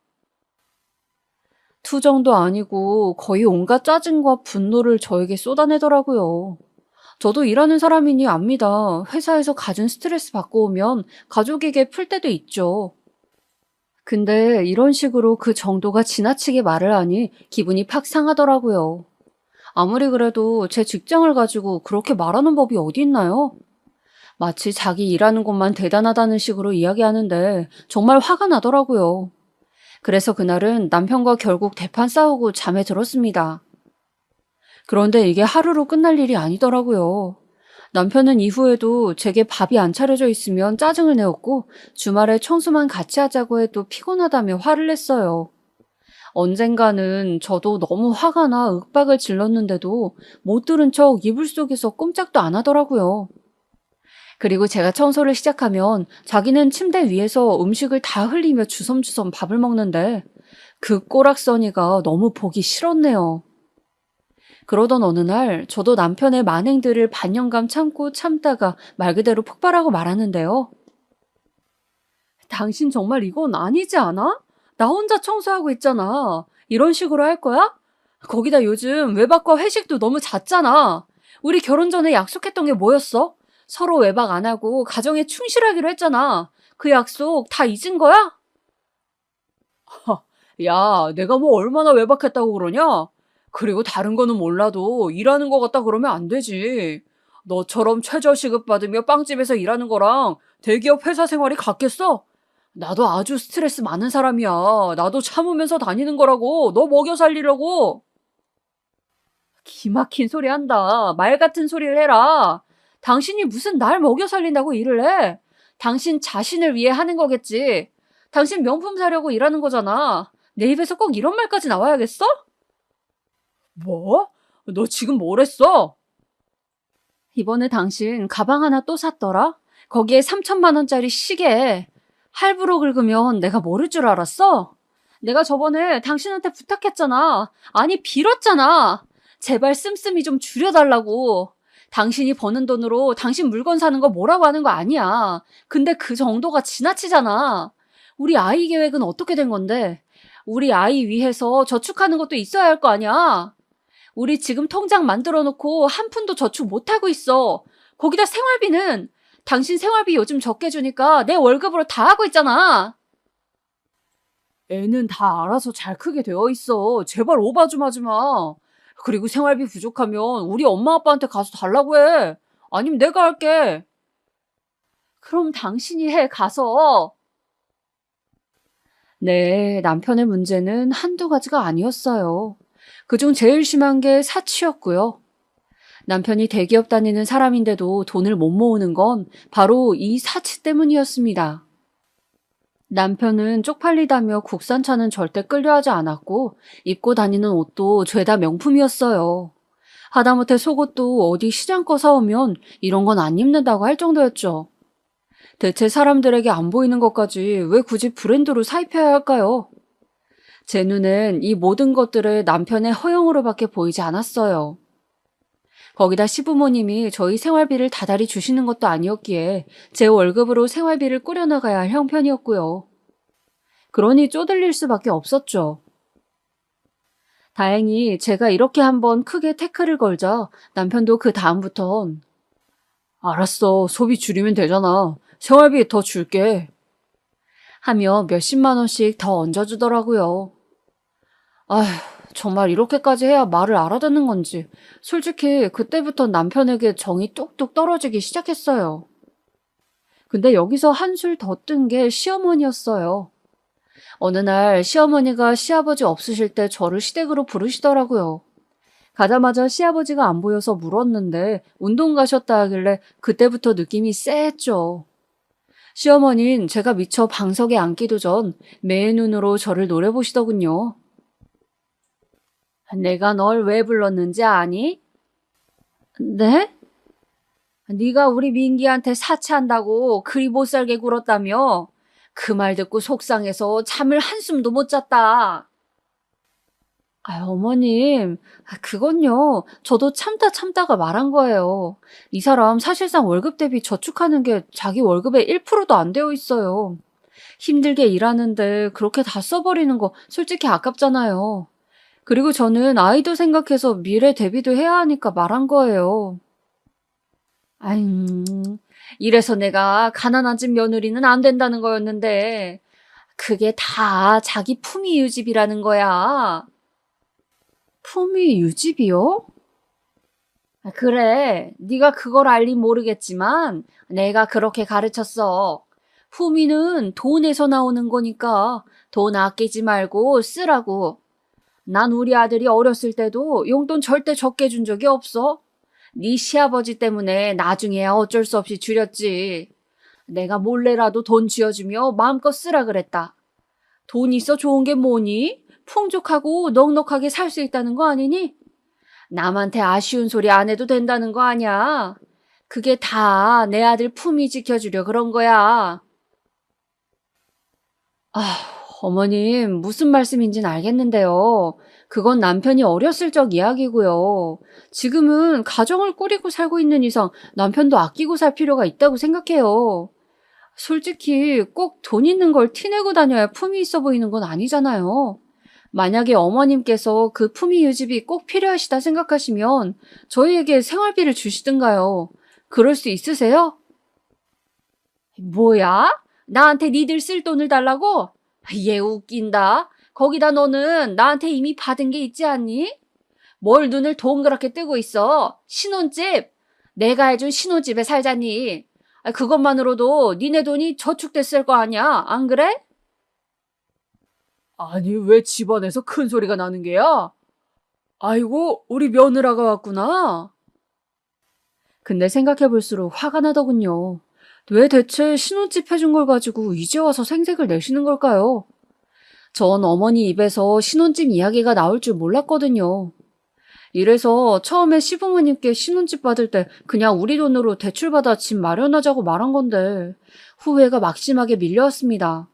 투정도 아니고 거의 온갖 짜증과 분노를 저에게 쏟아내더라고요. 저도 일하는 사람이니 압니다. 회사에서 갖은 스트레스 받고 오면 가족에게 풀 때도 있죠. 근데 이런 식으로 그 정도가 지나치게 말을 하니 기분이 팍 상하더라고요. 아무리 그래도 제 직장을 가지고 그렇게 말하는 법이 어디 있나요? 마치 자기 일하는 것만 대단하다는 식으로 이야기하는데 정말 화가 나더라고요. 그래서 그날은 남편과 결국 대판 싸우고 잠에 들었습니다. 그런데 이게 하루로 끝날 일이 아니더라고요. 남편은 이후에도 제게 밥이 안 차려져 있으면 짜증을 내었고 주말에 청소만 같이 하자고 해도 피곤하다며 화를 냈어요. 언젠가는 저도 너무 화가 나 윽박을 질렀는데도 못 들은 척 이불 속에서 꼼짝도 안 하더라고요. 그리고 제가 청소를 시작하면 자기는 침대 위에서 음식을 다 흘리며 주섬주섬 밥을 먹는데 그 꼬락서니가 너무 보기 싫었네요. 그러던 어느 날 저도 남편의 만행들을 반년간 참고 참다가 말 그대로 폭발하고 말하는데요. 당신 정말 이건 아니지 않아? 나 혼자 청소하고 있잖아. 이런 식으로 할 거야? 거기다 요즘 외박과 회식도 너무 잦잖아. 우리 결혼 전에 약속했던 게 뭐였어? 서로 외박 안 하고 가정에 충실하기로 했잖아. 그 약속 다 잊은 거야? 야, 내가 뭐 얼마나 외박했다고 그러냐? 그리고 다른 거는 몰라도 일하는 거 같다 그러면 안 되지. 너처럼 최저시급 받으며 빵집에서 일하는 거랑 대기업 회사 생활이 같겠어? 나도 아주 스트레스 많은 사람이야. 나도 참으면서 다니는 거라고. 너 먹여 살리려고. 기막힌 소리 한다. 말 같은 소리를 해라. 당신이 무슨 날 먹여 살린다고 일을 해? 당신 자신을 위해 하는 거겠지. 당신 명품 사려고 일하는 거잖아. 내 입에서 꼭 이런 말까지 나와야겠어? 뭐? 너 지금 뭘 했어? 이번에 당신 가방 하나 또 샀더라? 거기에 3천만 원짜리 시계. 할부로 긁으면 내가 모를 줄 알았어? 내가 저번에 당신한테 부탁했잖아. 아니, 빌었잖아. 제발 씀씀이 좀 줄여달라고. 당신이 버는 돈으로 당신 물건 사는 거 뭐라고 하는 거 아니야. 근데 그 정도가 지나치잖아. 우리 아이 계획은 어떻게 된 건데? 우리 아이 위해서 저축하는 것도 있어야 할 거 아니야. 우리 지금 통장 만들어 놓고 한 푼도 저축 못 하고 있어. 거기다 생활비는 당신 생활비 요즘 적게 주니까 내 월급으로 다 하고 있잖아. 애는 다 알아서 잘 크게 되어 있어. 제발 오바 좀 하지 마. 그리고 생활비 부족하면 우리 엄마 아빠한테 가서 달라고 해. 아니면 내가 할게. 그럼 당신이 해, 가서. 네, 남편의 문제는 한두 가지가 아니었어요. 그중 제일 심한 게 사치였고요. 남편이 대기업 다니는 사람인데도 돈을 못 모으는 건 바로 이 사치 때문이었습니다. 남편은 쪽팔리다며 국산차는 절대 끌려하지 않았고 입고 다니는 옷도 죄다 명품이었어요. 하다못해 속옷도 어디 시장 거 사오면 이런 건 안 입는다고 할 정도였죠. 대체 사람들에게 안 보이는 것까지 왜 굳이 브랜드로 사입해야 할까요? 제 눈엔 이 모든 것들을 남편의 허영으로밖에 보이지 않았어요. 거기다 시부모님이 저희 생활비를 다달이 주시는 것도 아니었기에 제 월급으로 생활비를 꾸려나가야 할 형편이었고요. 그러니 쪼들릴 수밖에 없었죠. 다행히 제가 이렇게 한번 크게 태클을 걸자 남편도 그 다음부턴 알았어, 소비 줄이면 되잖아. 생활비 더 줄게. 하며 몇십만 원씩 더 얹어주더라고요. 아휴, 정말 이렇게까지 해야 말을 알아듣는 건지 솔직히 그때부터 남편에게 정이 뚝뚝 떨어지기 시작했어요. 근데 여기서 한술 더 뜬 게 시어머니였어요. 어느 날 시어머니가 시아버지 없으실 때 저를 시댁으로 부르시더라고요. 가자마자 시아버지가 안 보여서 물었는데 운동 가셨다 하길래 그때부터 느낌이 쎄했죠. 시어머니는 제가 미처 방석에 앉기도 전 매의 눈으로 저를 노려보시더군요. 내가 널 왜 불렀는지 아니? 네? 네가 우리 민기한테 사치한다고 그리 못살게 굴었다며? 그 말 듣고 속상해서 잠을 한숨도 못 잤다. 어머님, 그건요. 저도 참다가 말한 거예요. 이 사람 사실상 월급 대비 저축하는 게 자기 월급의 1%도 안 되어 있어요. 힘들게 일하는데 그렇게 다 써버리는 거 솔직히 아깝잖아요. 그리고 저는 아이도 생각해서 미래 대비도 해야 하니까 말한 거예요. 이래서 내가 가난한 집 며느리는 안 된다는 거였는데 그게 다 자기 품위 유집이라는 거야. 품위 유집이요? 그래, 네가 그걸 알리 모르겠지만 내가 그렇게 가르쳤어. 품위는 돈에서 나오는 거니까 돈 아끼지 말고 쓰라고. 난 우리 아들이 어렸을 때도 용돈 절대 적게 준 적이 없어. 네 시아버지 때문에 나중에야 어쩔 수 없이 줄였지. 내가 몰래라도 돈 쥐어주며 마음껏 쓰라 그랬다. 돈 있어 좋은 게 뭐니? 풍족하고 넉넉하게 살 수 있다는 거 아니니? 남한테 아쉬운 소리 안 해도 된다는 거 아니야. 그게 다 내 아들 품위 지켜주려 그런 거야. 아, 어머님, 무슨 말씀인진 알겠는데요. 그건 남편이 어렸을 적 이야기고요. 지금은 가정을 꾸리고 살고 있는 이상 남편도 아끼고 살 필요가 있다고 생각해요. 솔직히 꼭 돈 있는 걸 티내고 다녀야 품위 있어 보이는 건 아니잖아요. 만약에 어머님께서 그 품위 유지비 꼭 필요하시다 생각하시면 저희에게 생활비를 주시든가요. 그럴 수 있으세요? 뭐야? 나한테 니들 쓸 돈을 달라고? 얘 웃긴다. 거기다 너는 나한테 이미 받은 게 있지 않니? 뭘 눈을 동그랗게 뜨고 있어? 신혼집? 내가 해준 신혼집에 살자니. 그것만으로도 니네 돈이 저축됐을 거 아니야, 안 그래? 아니, 왜 집안에서 큰 소리가 나는 게야? 아이고, 우리 며느라가 왔구나. 근데 생각해볼수록 화가 나더군요. 왜 대체 신혼집 해준 걸 가지고 이제 와서 생색을 내시는 걸까요? 전 어머니 입에서 신혼집 이야기가 나올 줄 몰랐거든요. 이래서 처음에 시부모님께 신혼집 받을 때 그냥 우리 돈으로 대출받아 집 마련하자고 말한 건데 후회가 막심하게 밀려왔습니다.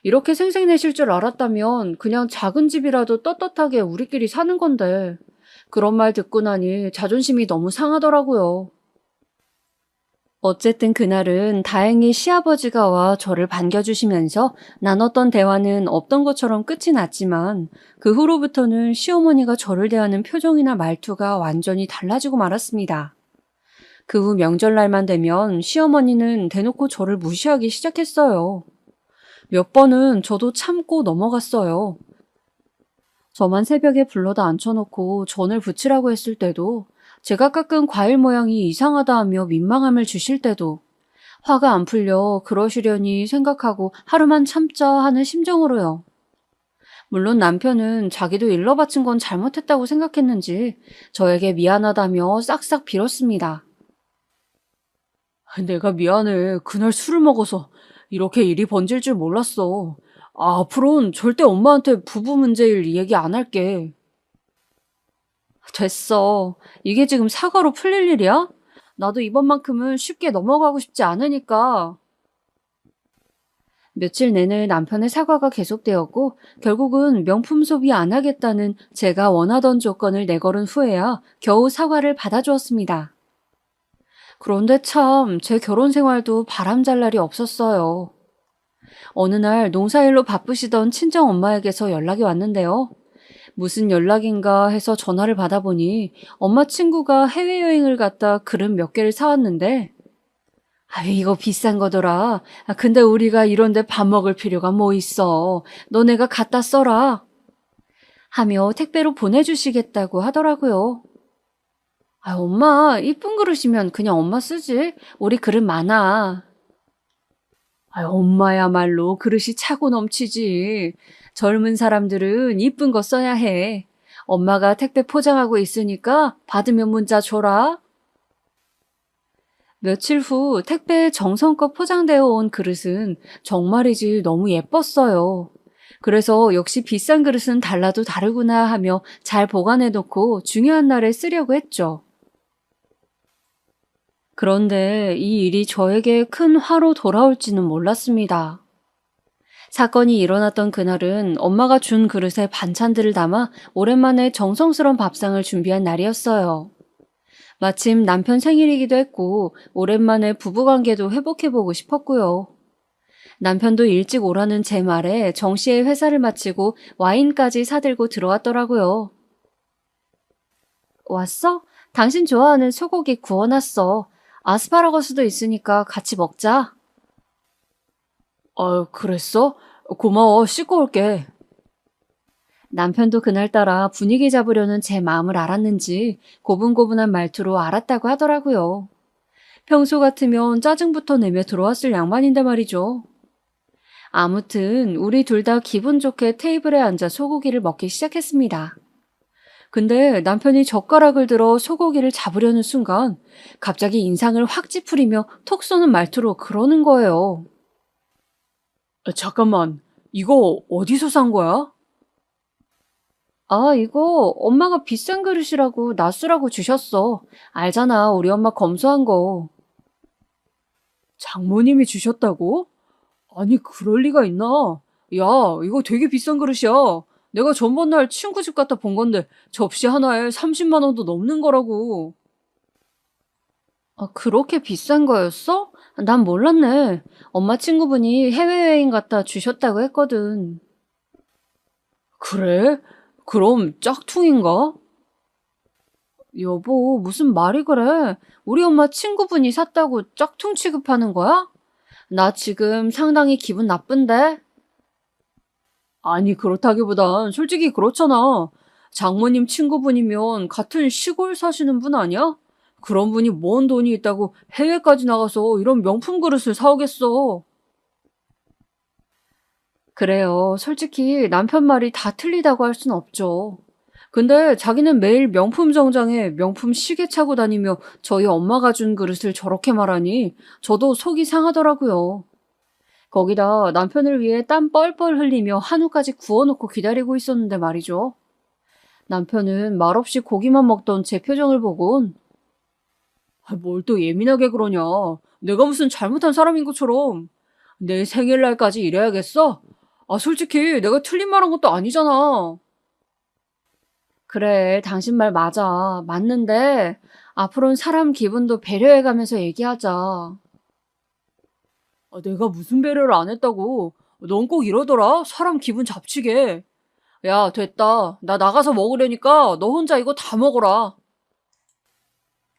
이렇게 생색내실 줄 알았다면 그냥 작은 집이라도 떳떳하게 우리끼리 사는 건데 그런 말 듣고 나니 자존심이 너무 상하더라고요. 어쨌든 그날은 다행히 시아버지가 와 저를 반겨주시면서 나눴던 대화는 없던 것처럼 끝이 났지만 그 후로부터는 시어머니가 저를 대하는 표정이나 말투가 완전히 달라지고 말았습니다. 그 후 명절날만 되면 시어머니는 대놓고 저를 무시하기 시작했어요. 몇 번은 저도 참고 넘어갔어요. 저만 새벽에 불러다 앉혀놓고 전을 부치라고 했을 때도 제가 깎은 과일 모양이 이상하다 하며 민망함을 주실 때도 화가 안 풀려 그러시려니 생각하고 하루만 참자 하는 심정으로요. 물론 남편은 자기도 일러 바친 건 잘못했다고 생각했는지 저에게 미안하다며 싹싹 빌었습니다. 내가 미안해. 그날 술을 먹어서 이렇게 일이 번질 줄 몰랐어. 앞으로는 절대 엄마한테 부부 문제일 얘기 안 할게. 됐어. 이게 지금 사과로 풀릴 일이야? 나도 이번만큼은 쉽게 넘어가고 싶지 않으니까. 며칠 내내 남편의 사과가 계속되었고 결국은 명품 소비 안 하겠다는 제가 원하던 조건을 내걸은 후에야 겨우 사과를 받아주었습니다. 그런데 참 제 결혼 생활도 바람잘 날이 없었어요. 어느 날 농사일로 바쁘시던 친정 엄마에게서 연락이 왔는데요. 무슨 연락인가 해서 전화를 받아보니 엄마 친구가 해외여행을 갔다 그릇 몇 개를 사왔는데 이거 비싼 거더라. 근데 우리가 이런데 밥 먹을 필요가 뭐 있어. 너네가 갖다 써라. 하며 택배로 보내주시겠다고 하더라고요. 엄마 이쁜 그릇이면 그냥 엄마 쓰지. 우리 그릇 많아. 엄마야말로 그릇이 차고 넘치지. 젊은 사람들은 이쁜 거 써야 해. 엄마가 택배 포장하고 있으니까 받으면 문자 줘라. 며칠 후 택배에 정성껏 포장되어 온 그릇은 정말이지 너무 예뻤어요. 그래서 역시 비싼 그릇은 달라도 다르구나 하며 잘 보관해놓고 중요한 날에 쓰려고 했죠. 그런데 이 일이 저에게 큰 화로 돌아올지는 몰랐습니다. 사건이 일어났던 그날은 엄마가 준 그릇에 반찬들을 담아 오랜만에 정성스러운 밥상을 준비한 날이었어요. 마침 남편 생일이기도 했고 오랜만에 부부관계도 회복해보고 싶었고요. 남편도 일찍 오라는 제 말에 정시에 회사를 마치고 와인까지 사들고 들어왔더라고요. 왔어? 당신 좋아하는 소고기 구워놨어. 아스파라거스도 있으니까 같이 먹자. 그랬어? 고마워. 씻고 올게. 남편도 그날따라 분위기 잡으려는 제 마음을 알았는지 고분고분한 말투로 알았다고 하더라고요. 평소 같으면 짜증부터 내며 들어왔을 양반인데 말이죠. 아무튼 우리 둘 다 기분 좋게 테이블에 앉아 소고기를 먹기 시작했습니다. 근데 남편이 젓가락을 들어 소고기를 잡으려는 순간 갑자기 인상을 확 찌푸리며 톡 쏘는 말투로 그러는 거예요. 잠깐만, 이거 어디서 산 거야? 아, 이거 엄마가 비싼 그릇이라고 놔쓰라고 주셨어. 알잖아, 우리 엄마 검소한 거. 장모님이 주셨다고? 아니, 그럴 리가 있나? 야, 이거 되게 비싼 그릇이야. 내가 전번날 친구 집 갔다 본 건데 접시 하나에 30만 원도 넘는 거라고. 아, 그렇게 비싼 거였어? 난 몰랐네. 엄마 친구분이 해외여행 갔다 주셨다고 했거든. 그래? 그럼 짝퉁인가? 여보, 무슨 말이 그래? 우리 엄마 친구분이 샀다고 짝퉁 취급하는 거야? 나 지금 상당히 기분 나쁜데? 아니, 그렇다기보단 솔직히 그렇잖아. 장모님 친구분이면 같은 시골 사시는 분 아니야? 그런 분이 뭔 돈이 있다고 해외까지 나가서 이런 명품 그릇을 사오겠어. 그래요. 솔직히 남편 말이 다 틀리다고 할 순 없죠. 근데 자기는 매일 명품 정장에 명품 시계 차고 다니며 저희 엄마가 준 그릇을 저렇게 말하니 저도 속이 상하더라고요. 거기다 남편을 위해 땀 뻘뻘 흘리며 한우까지 구워놓고 기다리고 있었는데 말이죠. 남편은 말없이 고기만 먹던 제 표정을 보곤 뭘 또 예민하게 그러냐. 내가 무슨 잘못한 사람인 것처럼. 내 생일날까지 이래야겠어? 아, 솔직히 내가 틀린 말한 것도 아니잖아. 그래, 당신 말 맞아. 맞는데 앞으로는 사람 기분도 배려해가면서 얘기하자. 아, 내가 무슨 배려를 안 했다고. 넌 꼭 이러더라. 사람 기분 잡치게. 야, 됐다. 나 나가서 먹으려니까 너 혼자 이거 다 먹어라.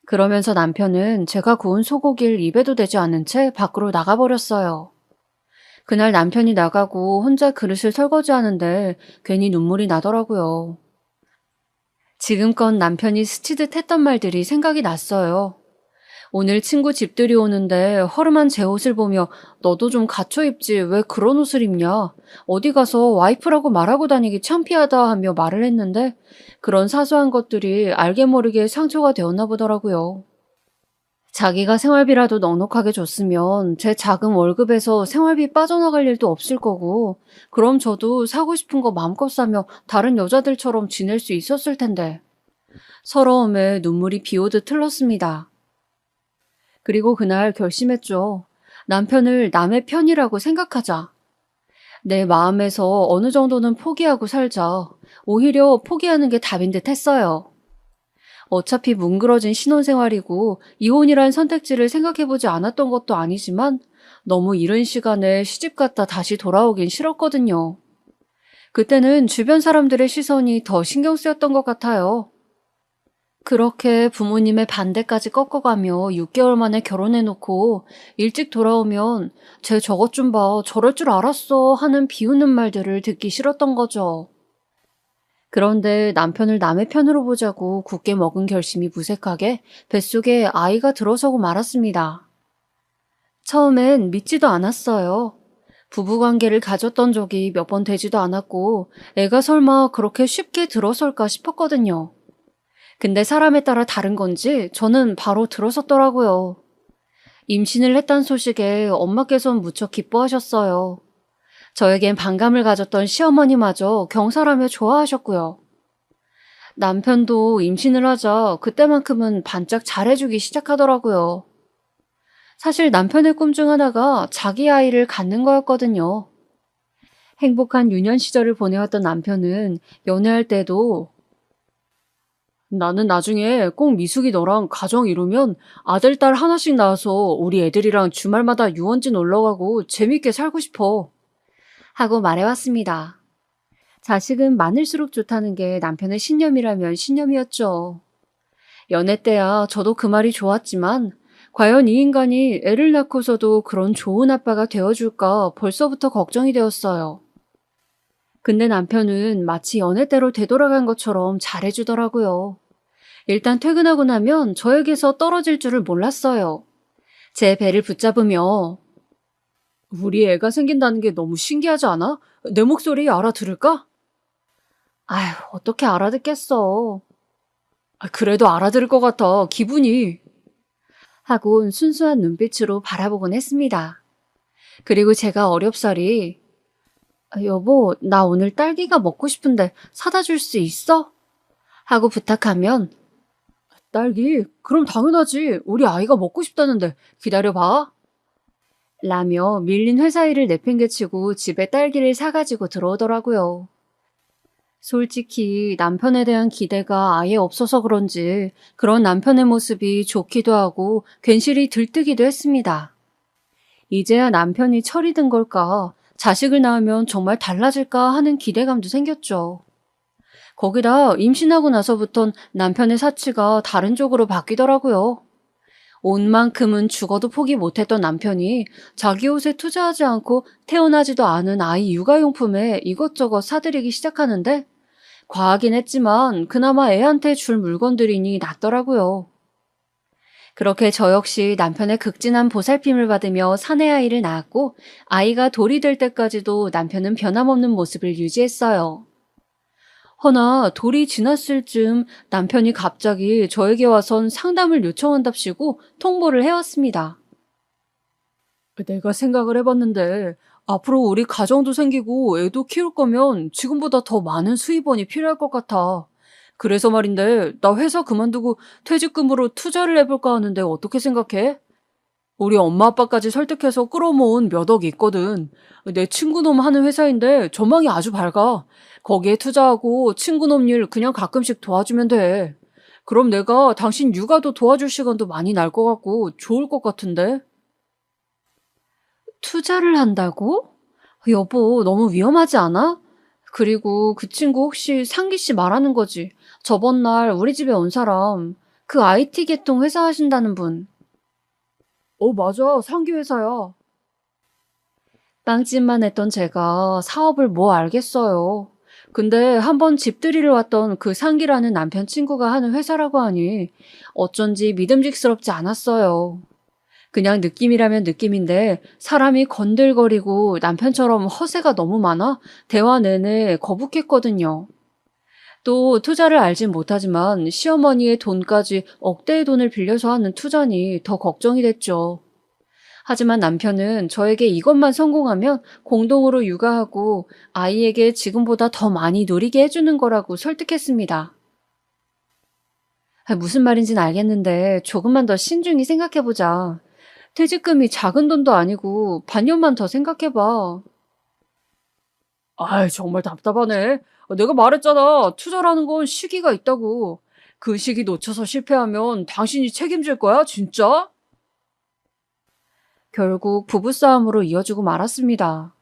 그러면서 남편은 제가 구운 소고기를 입에도 대지 않은 채 밖으로 나가버렸어요. 그날 남편이 나가고 혼자 그릇을 설거지하는데 괜히 눈물이 나더라고요. 지금껏 남편이 스치듯 했던 말들이 생각이 났어요. 오늘 친구 집들이 오는데 허름한 제 옷을 보며 너도 좀 갖춰 입지 왜 그런 옷을 입냐? 어디 가서 와이프라고 말하고 다니기 창피하다 하며 말을 했는데 그런 사소한 것들이 알게 모르게 상처가 되었나 보더라고요. 자기가 생활비라도 넉넉하게 줬으면 제 작은 월급에서 생활비 빠져나갈 일도 없을 거고 그럼 저도 사고 싶은 거 마음껏 사며 다른 여자들처럼 지낼 수 있었을 텐데. 서러움에 눈물이 비오듯 흘렀습니다. 그리고 그날 결심했죠. 남편을 남의 편이라고 생각하자. 내 마음에서 어느 정도는 포기하고 살자. 오히려 포기하는 게 답인 듯 했어요. 어차피 뭉그러진 신혼생활이고 이혼이란 선택지를 생각해보지 않았던 것도 아니지만 너무 이른 시간에 시집갔다 다시 돌아오긴 싫었거든요. 그때는 주변 사람들의 시선이 더 신경 쓰였던 것 같아요. 그렇게 부모님의 반대까지 꺾어가며 6개월 만에 결혼해놓고 일찍 돌아오면 쟤 저것 좀 봐, 저럴 줄 알았어 하는 비웃는 말들을 듣기 싫었던 거죠. 그런데 남편을 남의 편으로 보자고 굳게 먹은 결심이 무색하게 뱃속에 아이가 들어서고 말았습니다. 처음엔 믿지도 않았어요. 부부관계를 가졌던 적이 몇 번 되지도 않았고 애가 설마 그렇게 쉽게 들어설까 싶었거든요. 근데 사람에 따라 다른 건지 저는 바로 들어섰더라고요. 임신을 했다는 소식에 엄마께선 무척 기뻐하셨어요. 저에겐 반감을 가졌던 시어머니마저 경사라며 좋아하셨고요. 남편도 임신을 하자 그때만큼은 반짝 잘해주기 시작하더라고요. 사실 남편의 꿈 중 하나가 자기 아이를 갖는 거였거든요. 행복한 유년 시절을 보내왔던 남편은 연애할 때도 나는 나중에 꼭 미숙이 너랑 가정 이루면 아들, 딸 하나씩 낳아서 우리 애들이랑 주말마다 유원지 놀러가고 재밌게 살고 싶어. 하고 말해왔습니다. 자식은 많을수록 좋다는 게 남편의 신념이라면 신념이었죠. 연애 때야 저도 그 말이 좋았지만 과연 이 인간이 애를 낳고서도 그런 좋은 아빠가 되어줄까 벌써부터 걱정이 되었어요. 근데 남편은 마치 연애 때로 되돌아간 것처럼 잘해주더라고요. 일단 퇴근하고 나면 저에게서 떨어질 줄을 몰랐어요. 제 배를 붙잡으며 우리 애가 생긴다는 게 너무 신기하지 않아? 내 목소리 알아들을까? 아휴, 어떻게 알아듣겠어. 그래도 알아들을 것 같아, 기분이. 하곤 순수한 눈빛으로 바라보곤 했습니다. 그리고 제가 어렵사리 여보, 나 오늘 딸기가 먹고 싶은데 사다 줄 수 있어? 하고 부탁하면, 딸기? 그럼 당연하지. 우리 아이가 먹고 싶다는데 기다려봐. 라며 밀린 회사 일을 내팽개치고 집에 딸기를 사가지고 들어오더라고요. 솔직히 남편에 대한 기대가 아예 없어서 그런지 그런 남편의 모습이 좋기도 하고 괜시리 들뜨기도 했습니다. 이제야 남편이 철이 든 걸까, 자식을 낳으면 정말 달라질까 하는 기대감도 생겼죠. 거기다 임신하고 나서부턴 남편의 사치가 다른 쪽으로 바뀌더라고요. 온 만큼은 죽어도 포기 못했던 남편이 자기 옷에 투자하지 않고 태어나지도 않은 아이 육아용품에 이것저것 사들이기 시작하는데, 과하긴 했지만 그나마 애한테 줄 물건들이니 낫더라고요. 그렇게 저 역시 남편의 극진한 보살핌을 받으며 사내 아이를 낳았고, 아이가 돌이 될 때까지도 남편은 변함없는 모습을 유지했어요. 허나 돌이 지났을 즈음 남편이 갑자기 저에게 와선 상담을 요청한답시고 통보를 해왔습니다. 내가 생각을 해봤는데 앞으로 우리 가정도 생기고 애도 키울 거면 지금보다 더 많은 수입원이 필요할 것 같아. 그래서 말인데 나 회사 그만두고 퇴직금으로 투자를 해볼까 하는데 어떻게 생각해? 우리 엄마 아빠까지 설득해서 끌어모은 몇 억이 있거든. 내 친구놈 하는 회사인데 전망이 아주 밝아. 거기에 투자하고 친구놈 일 그냥 가끔씩 도와주면 돼. 그럼 내가 당신 육아도 도와줄 시간도 많이 날 것 같고 좋을 것 같은데? 투자를 한다고? 여보, 너무 위험하지 않아? 그리고 그 친구 혹시 상기 씨 말하는 거지? 저번 날 우리 집에 온 사람, 그 IT 계통 회사 하신다는 분. 맞아. 상기 회사야. 빵집만 했던 제가 사업을 뭐 알겠어요. 근데 한번 집들이를 왔던 그 상기라는 남편 친구가 하는 회사라고 하니 어쩐지 믿음직스럽지 않았어요. 그냥 느낌이라면 느낌인데 사람이 건들거리고 남편처럼 허세가 너무 많아 대화 내내 거북했거든요. 또 투자를 알진 못하지만 시어머니의 돈까지 억대의 돈을 빌려서 하는 투자니 더 걱정이 됐죠. 하지만 남편은 저에게 이것만 성공하면 공동으로 육아하고 아이에게 지금보다 더 많이 누리게 해주는 거라고 설득했습니다. 무슨 말인지는 알겠는데 조금만 더 신중히 생각해보자. 퇴직금이 작은 돈도 아니고 반년만 더 생각해봐. 정말 답답하네. 내가 말했잖아. 투자라는 건 시기가 있다고. 그 시기 놓쳐서 실패하면 당신이 책임질 거야, 진짜? 결국 부부싸움으로 이어지고 말았습니다.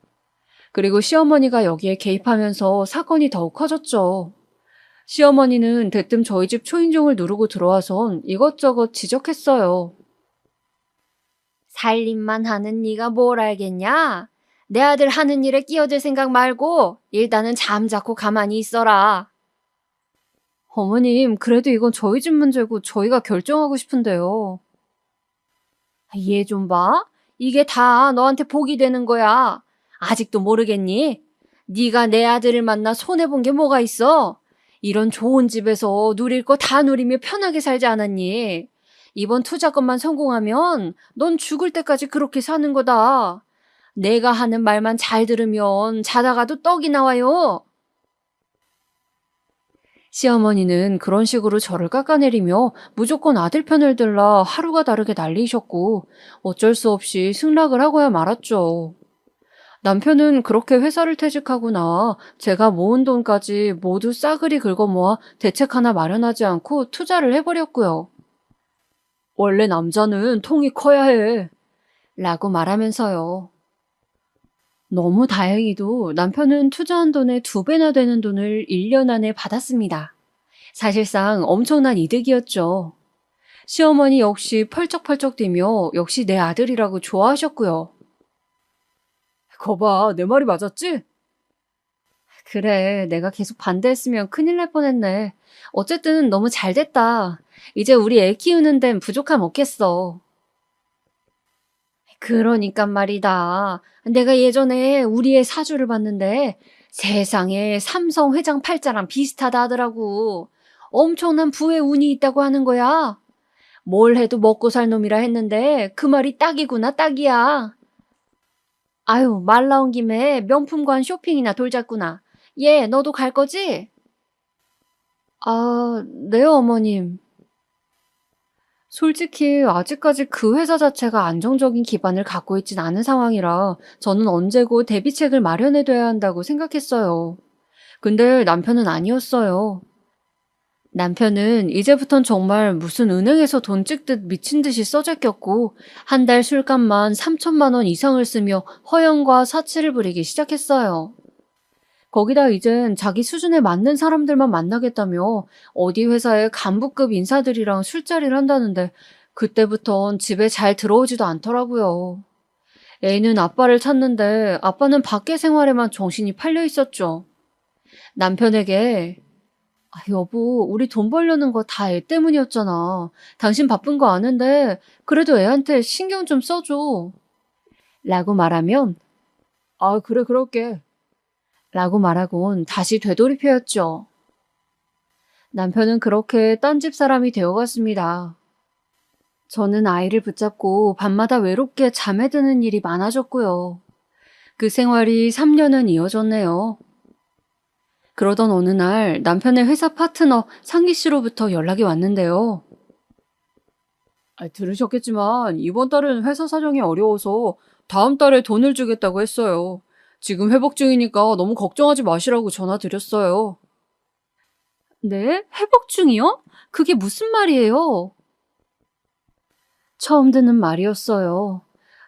그리고 시어머니가 여기에 개입하면서 사건이 더욱 커졌죠. 시어머니는 대뜸 저희 집 초인종을 누르고 들어와선 이것저것 지적했어요. 살림만 하는 네가 뭘 알겠냐? 내 아들 하는 일에 끼어들 생각 말고 일단은 잠자코 가만히 있어라. 어머님, 그래도 이건 저희 집 문제고 저희가 결정하고 싶은데요. 얘 좀 봐. 이게 다 너한테 복이 되는 거야. 아직도 모르겠니? 네가 내 아들을 만나 손해본 게 뭐가 있어? 이런 좋은 집에서 누릴 거 다 누리며 편하게 살지 않았니? 이번 투자건만 성공하면 넌 죽을 때까지 그렇게 사는 거다. 내가 하는 말만 잘 들으면 자다가도 떡이 나와요. 시어머니는 그런 식으로 저를 깎아내리며 무조건 아들 편을 들라 하루가 다르게 난리셨고 어쩔 수 없이 승낙을 하고야 말았죠. 남편은 그렇게 회사를 퇴직하고 나와 제가 모은 돈까지 모두 싸그리 긁어모아 대책 하나 마련하지 않고 투자를 해버렸고요. 원래 남자는 통이 커야 해. 라고 말하면서요. 너무 다행히도 남편은 투자한 돈의 2배나 되는 돈을 1년 안에 받았습니다. 사실상 엄청난 이득이었죠. 시어머니 역시 펄쩍펄쩍 뛰며 역시 내 아들이라고 좋아하셨고요. 거봐, 내 말이 맞았지? 그래, 내가 계속 반대했으면 큰일 날 뻔했네. 어쨌든 너무 잘 됐다. 이제 우리 애 키우는 데는 부족함 없겠어. 그러니까 말이다. 내가 예전에 우리 애 사주를 봤는데 세상에 삼성 회장 팔자랑 비슷하다 하더라고. 엄청난 부의 운이 있다고 하는 거야. 뭘 해도 먹고 살 놈이라 했는데 그 말이 딱이구나, 딱이야. 아유, 말 나온 김에 명품관 쇼핑이나 돌자꾸나. 얘, 너도 갈 거지? 아, 네, 어머님. 솔직히 아직까지 그 회사 자체가 안정적인 기반을 갖고 있진 않은 상황이라 저는 언제고 대비책을 마련해둬야 한다고 생각했어요. 근데 남편은 아니었어요. 남편은 이제부턴 정말 무슨 은행에서 돈 찍듯 미친 듯이 써제꼈고 한 달 술값만 3천만 원 이상을 쓰며 허영과 사치를 부리기 시작했어요. 거기다 이젠 자기 수준에 맞는 사람들만 만나겠다며 어디 회사의 간부급 인사들이랑 술자리를 한다는데 그때부턴 집에 잘 들어오지도 않더라고요. 애는 아빠를 찾는데 아빠는 밖에 생활에만 정신이 팔려 있었죠. 남편에게 여보, 우리 돈 벌려는 거 다 애 때문이었잖아. 당신 바쁜 거 아는데 그래도 애한테 신경 좀 써줘. 라고 말하면 그래 그럴게. 라고 말하곤 다시 되돌이표였죠. 남편은 그렇게 딴집 사람이 되어갔습니다. 저는 아이를 붙잡고 밤마다 외롭게 잠에 드는 일이 많아졌고요. 그 생활이 3년은 이어졌네요. 그러던 어느 날 남편의 회사 파트너 상기 씨로부터 연락이 왔는데요. 들으셨겠지만 이번 달은 회사 사정이 어려워서 다음 달에 돈을 주겠다고 했어요. 지금 회복 중이니까 너무 걱정하지 마시라고 전화 드렸어요. 네? 회복 중이요? 그게 무슨 말이에요? 처음 듣는 말이었어요.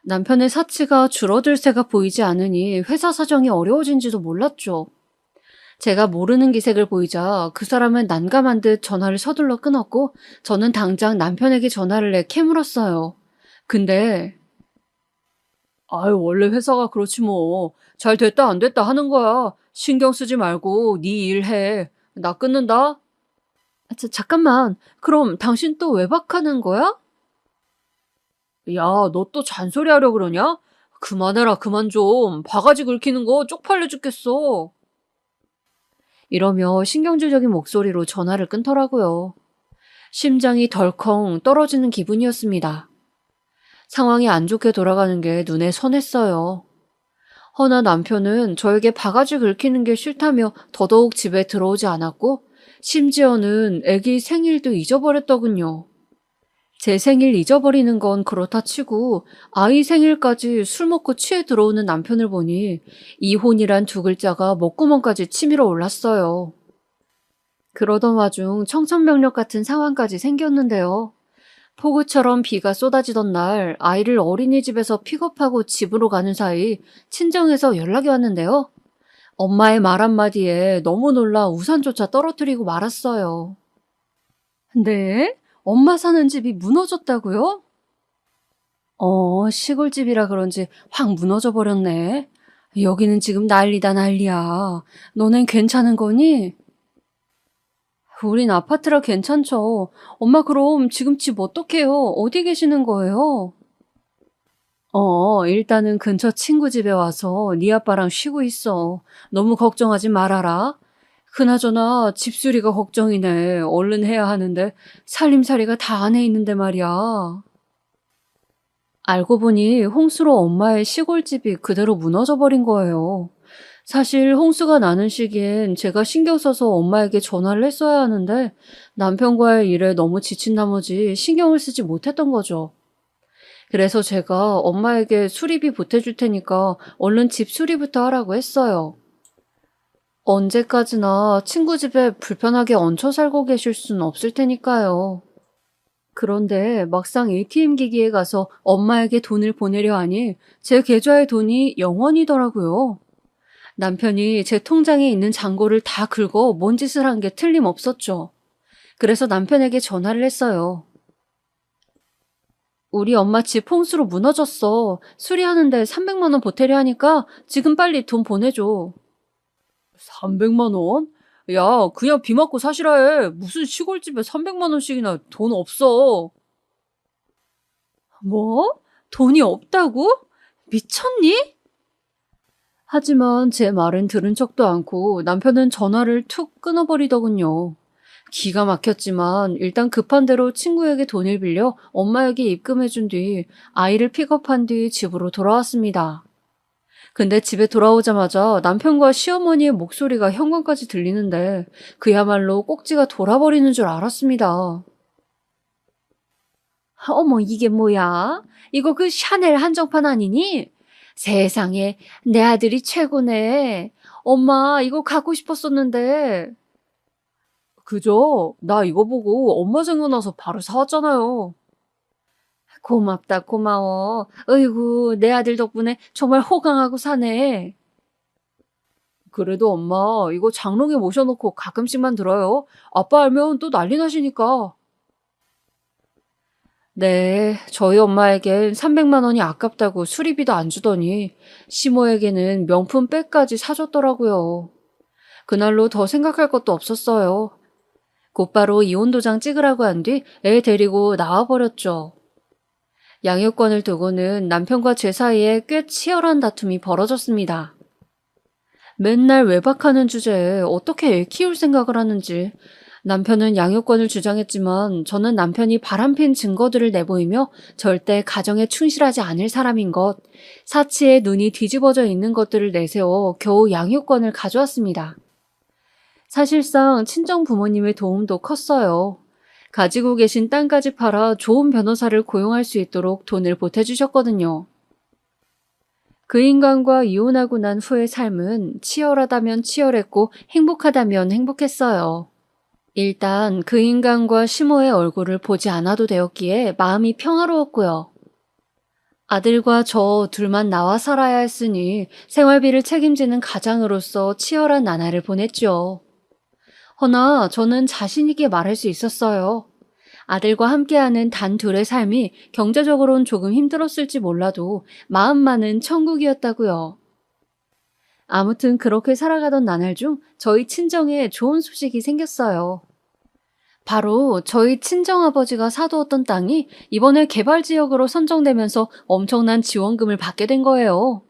남편의 사치가 줄어들 새가 보이지 않으니 회사 사정이 어려워진지도 몰랐죠. 제가 모르는 기색을 보이자 그 사람은 난감한 듯 전화를 서둘러 끊었고 저는 당장 남편에게 전화를 내 캐물었어요. 근데 원래 회사가 그렇지 뭐. 잘 됐다 안 됐다 하는 거야. 신경 쓰지 말고 네 일 해. 나 끊는다. 잠깐만. 그럼 당신 또 외박하는 거야? 야, 너 또 잔소리 하려 그러냐? 그만해라, 그만 좀. 바가지 긁히는 거 쪽팔려 죽겠어. 이러며 신경질적인 목소리로 전화를 끊더라고요. 심장이 덜컹 떨어지는 기분이었습니다. 상황이 안 좋게 돌아가는 게 눈에 선했어요. 허나 남편은 저에게 바가지 긁히는 게 싫다며 더더욱 집에 들어오지 않았고 심지어는 아기 생일도 잊어버렸더군요. 제 생일 잊어버리는 건 그렇다 치고 아이 생일까지 술 먹고 취해 들어오는 남편을 보니 이혼이란 두 글자가 목구멍까지 치밀어 올랐어요. 그러던 와중 청천벽력 같은 상황까지 생겼는데요. 폭우처럼 비가 쏟아지던 날 아이를 어린이집에서 픽업하고 집으로 가는 사이 친정에서 연락이 왔는데요. 엄마의 말 한마디에 너무 놀라 우산조차 떨어뜨리고 말았어요. 네? 엄마 사는 집이 무너졌다고요? 시골집이라 그런지 확 무너져 버렸네. 여기는 지금 난리다 난리야. 너넨 괜찮은 거니? 우린 아파트라 괜찮죠. 엄마 그럼 지금 집 어떡해요? 어디 계시는 거예요? 일단은 근처 친구 집에 와서 네 아빠랑 쉬고 있어. 너무 걱정하지 말아라. 그나저나 집수리가 걱정이네. 얼른 해야 하는데 살림살이가 다 안에 있는데 말이야. 알고 보니 홍수로 엄마의 시골집이 그대로 무너져 버린 거예요. 사실 홍수가 나는 시기엔 제가 신경 써서 엄마에게 전화를 했어야 하는데 남편과의 일에 너무 지친 나머지 신경을 쓰지 못했던 거죠. 그래서 제가 엄마에게 수리비 보태줄 테니까 얼른 집 수리부터 하라고 했어요. 언제까지나 친구 집에 불편하게 얹혀 살고 계실 순 없을 테니까요. 그런데 막상 ATM 기기에 가서 엄마에게 돈을 보내려 하니 제 계좌의 돈이 0원이더라고요. 남편이 제 통장에 있는 잔고를 다 긁어 뭔 짓을 한 게 틀림없었죠. 그래서 남편에게 전화를 했어요. 우리 엄마 집 홍수로 무너졌어. 수리하는데 300만 원 보태려 하니까 지금 빨리 돈 보내줘. 300만 원? 야, 그냥 비 맞고 사시라 해. 무슨 시골집에 300만 원씩이나 돈 없어. 뭐? 돈이 없다고? 미쳤니? 하지만 제 말은 들은 척도 않고 남편은 전화를 툭 끊어버리더군요. 기가 막혔지만 일단 급한 대로 친구에게 돈을 빌려 엄마에게 입금해준 뒤 아이를 픽업한 뒤 집으로 돌아왔습니다. 근데 집에 돌아오자마자 남편과 시어머니의 목소리가 현관까지 들리는데 그야말로 꼭지가 돌아버리는 줄 알았습니다. 어머, 이게 뭐야? 이거 그 샤넬 한정판 아니니? 세상에, 내 아들이 최고네. 엄마, 이거 갖고 싶었었는데. 그죠? 나 이거 보고 엄마 생각나서 바로 사왔잖아요. 고맙다, 고마워. 어이구, 내 아들 덕분에 정말 호강하고 사네. 그래도 엄마, 이거 장롱에 모셔놓고 가끔씩만 들어요. 아빠 알면 또 난리 나시니까. 네, 저희 엄마에겐 300만 원이 아깝다고 수리비도 안 주더니 시모에게는 명품 백까지 사줬더라고요. 그날로 더 생각할 것도 없었어요. 곧바로 이혼 도장 찍으라고 한 뒤 애 데리고 나와버렸죠. 양육권을 두고는 남편과 제 사이에 꽤 치열한 다툼이 벌어졌습니다. 맨날 외박하는 주제에 어떻게 애 키울 생각을 하는지 남편은 양육권을 주장했지만 저는 남편이 바람핀 증거들을 내보이며 절대 가정에 충실하지 않을 사람인 것, 사치에 눈이 뒤집어져 있는 것들을 내세워 겨우 양육권을 가져왔습니다. 사실상 친정 부모님의 도움도 컸어요. 가지고 계신 땅까지 팔아 좋은 변호사를 고용할 수 있도록 돈을 보태주셨거든요. 그 인간과 이혼하고 난 후의 삶은 치열하다면 치열했고 행복하다면 행복했어요. 일단 그 인간과 시모의 얼굴을 보지 않아도 되었기에 마음이 평화로웠고요. 아들과 저 둘만 나와 살아야 했으니 생활비를 책임지는 가장으로서 치열한 나날을 보냈죠. 허나 저는 자신 있게 말할 수 있었어요. 아들과 함께하는 단 둘의 삶이 경제적으로는 조금 힘들었을지 몰라도 마음만은 천국이었다고요. 아무튼 그렇게 살아가던 나날 중 저희 친정에 좋은 소식이 생겼어요. 바로 저희 친정아버지가 사두었던 땅이 이번에 개발지역으로 선정되면서 엄청난 지원금을 받게 된 거예요.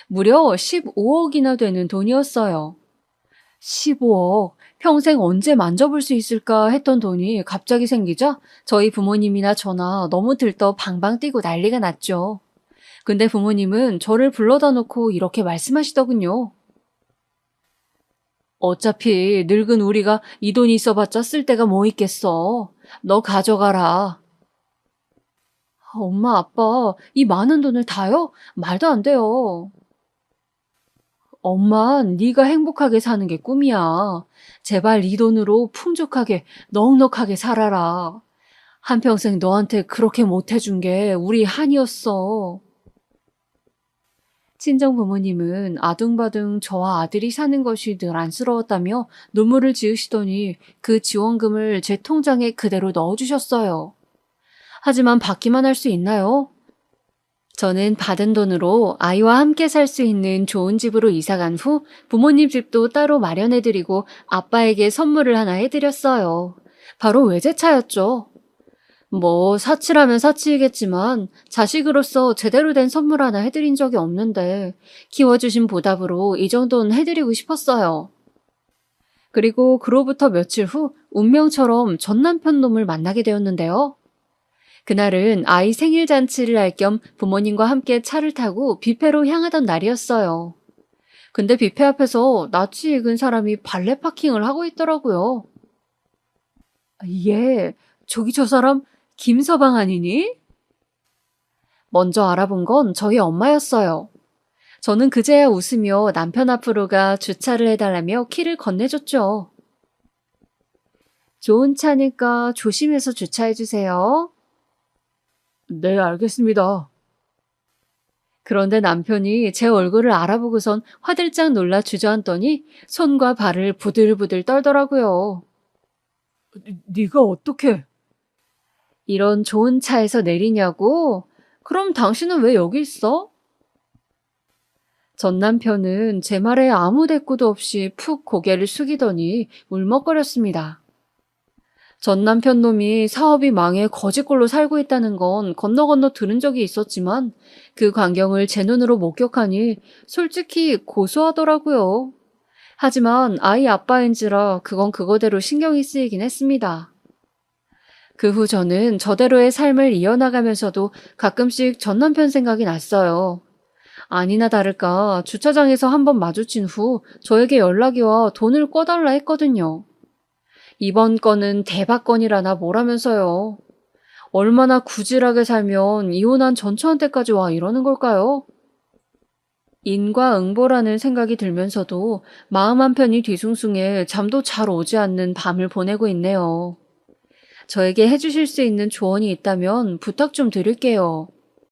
무려 15억이나 되는 돈이었어요. 15억, 평생 언제 만져볼 수 있을까 했던 돈이 갑자기 생기자 저희 부모님이나 저나 너무 들떠 방방 뛰고 난리가 났죠. 근데 부모님은 저를 불러다 놓고 이렇게 말씀하시더군요. 어차피 늙은 우리가 이 돈이 있어봤자 쓸 데가 뭐 있겠어. 너 가져가라. 엄마, 아빠, 이 많은 돈을 다요? 말도 안 돼요. 엄마, 네가 행복하게 사는 게 꿈이야. 제발 이 돈으로 풍족하게, 넉넉하게 살아라. 한평생 너한테 그렇게 못해준 게 우리 한이었어. 친정 부모님은 아둥바둥 저와 아들이 사는 것이 늘 안쓰러웠다며 눈물을 지으시더니 그 지원금을 제 통장에 그대로 넣어주셨어요. 하지만 받기만 할 수 있나요? 저는 받은 돈으로 아이와 함께 살 수 있는 좋은 집으로 이사간 후 부모님 집도 따로 마련해드리고 아빠에게 선물을 하나 해드렸어요. 바로 외제차였죠. 뭐 사치라면 사치이겠지만 자식으로서 제대로 된 선물 하나 해드린 적이 없는데 키워주신 보답으로 이 정도는 해드리고 싶었어요. 그리고 그로부터 며칠 후 운명처럼 전 남편 놈을 만나게 되었는데요. 그날은 아이 생일 잔치를 할 겸 부모님과 함께 차를 타고 뷔페로 향하던 날이었어요. 근데 뷔페 앞에서 낯이 익은 사람이 발레 파킹을 하고 있더라고요. 저기 저 사람 김서방 아니니? 먼저 알아본 건 저희 엄마였어요. 저는 그제야 웃으며 남편 앞으로 가 주차를 해달라며 키를 건네줬죠. 좋은 차니까 조심해서 주차해주세요. 네, 알겠습니다. 그런데 남편이 제 얼굴을 알아보고선 화들짝 놀라 주저앉더니 손과 발을 부들부들 떨더라고요. 네가 어떻게? 이런 좋은 차에서 내리냐고? 그럼 당신은 왜 여기 있어? 전 남편은 제 말에 아무 대꾸도 없이 푹 고개를 숙이더니 울먹거렸습니다. 전 남편 놈이 사업이 망해 거지꼴로 살고 있다는 건 건너 들은 적이 있었지만 그 광경을 제 눈으로 목격하니 솔직히 고소하더라고요. 하지만 아이 아빠인지라 그건 그거대로 신경이 쓰이긴 했습니다. 그 후 저는 저대로의 삶을 이어나가면서도 가끔씩 전 남편 생각이 났어요. 아니나 다를까 주차장에서 한번 마주친 후 저에게 연락이 와 돈을 꿔달라 했거든요. 이번 건은 대박 건이라나 뭐라면서요. 얼마나 구질하게 살면 이혼한 전처한테까지 와 이러는 걸까요? 인과응보라는 생각이 들면서도 마음 한편이 뒤숭숭해 잠도 잘 오지 않는 밤을 보내고 있네요. 저에게 해주실 수 있는 조언이 있다면 부탁 좀 드릴게요.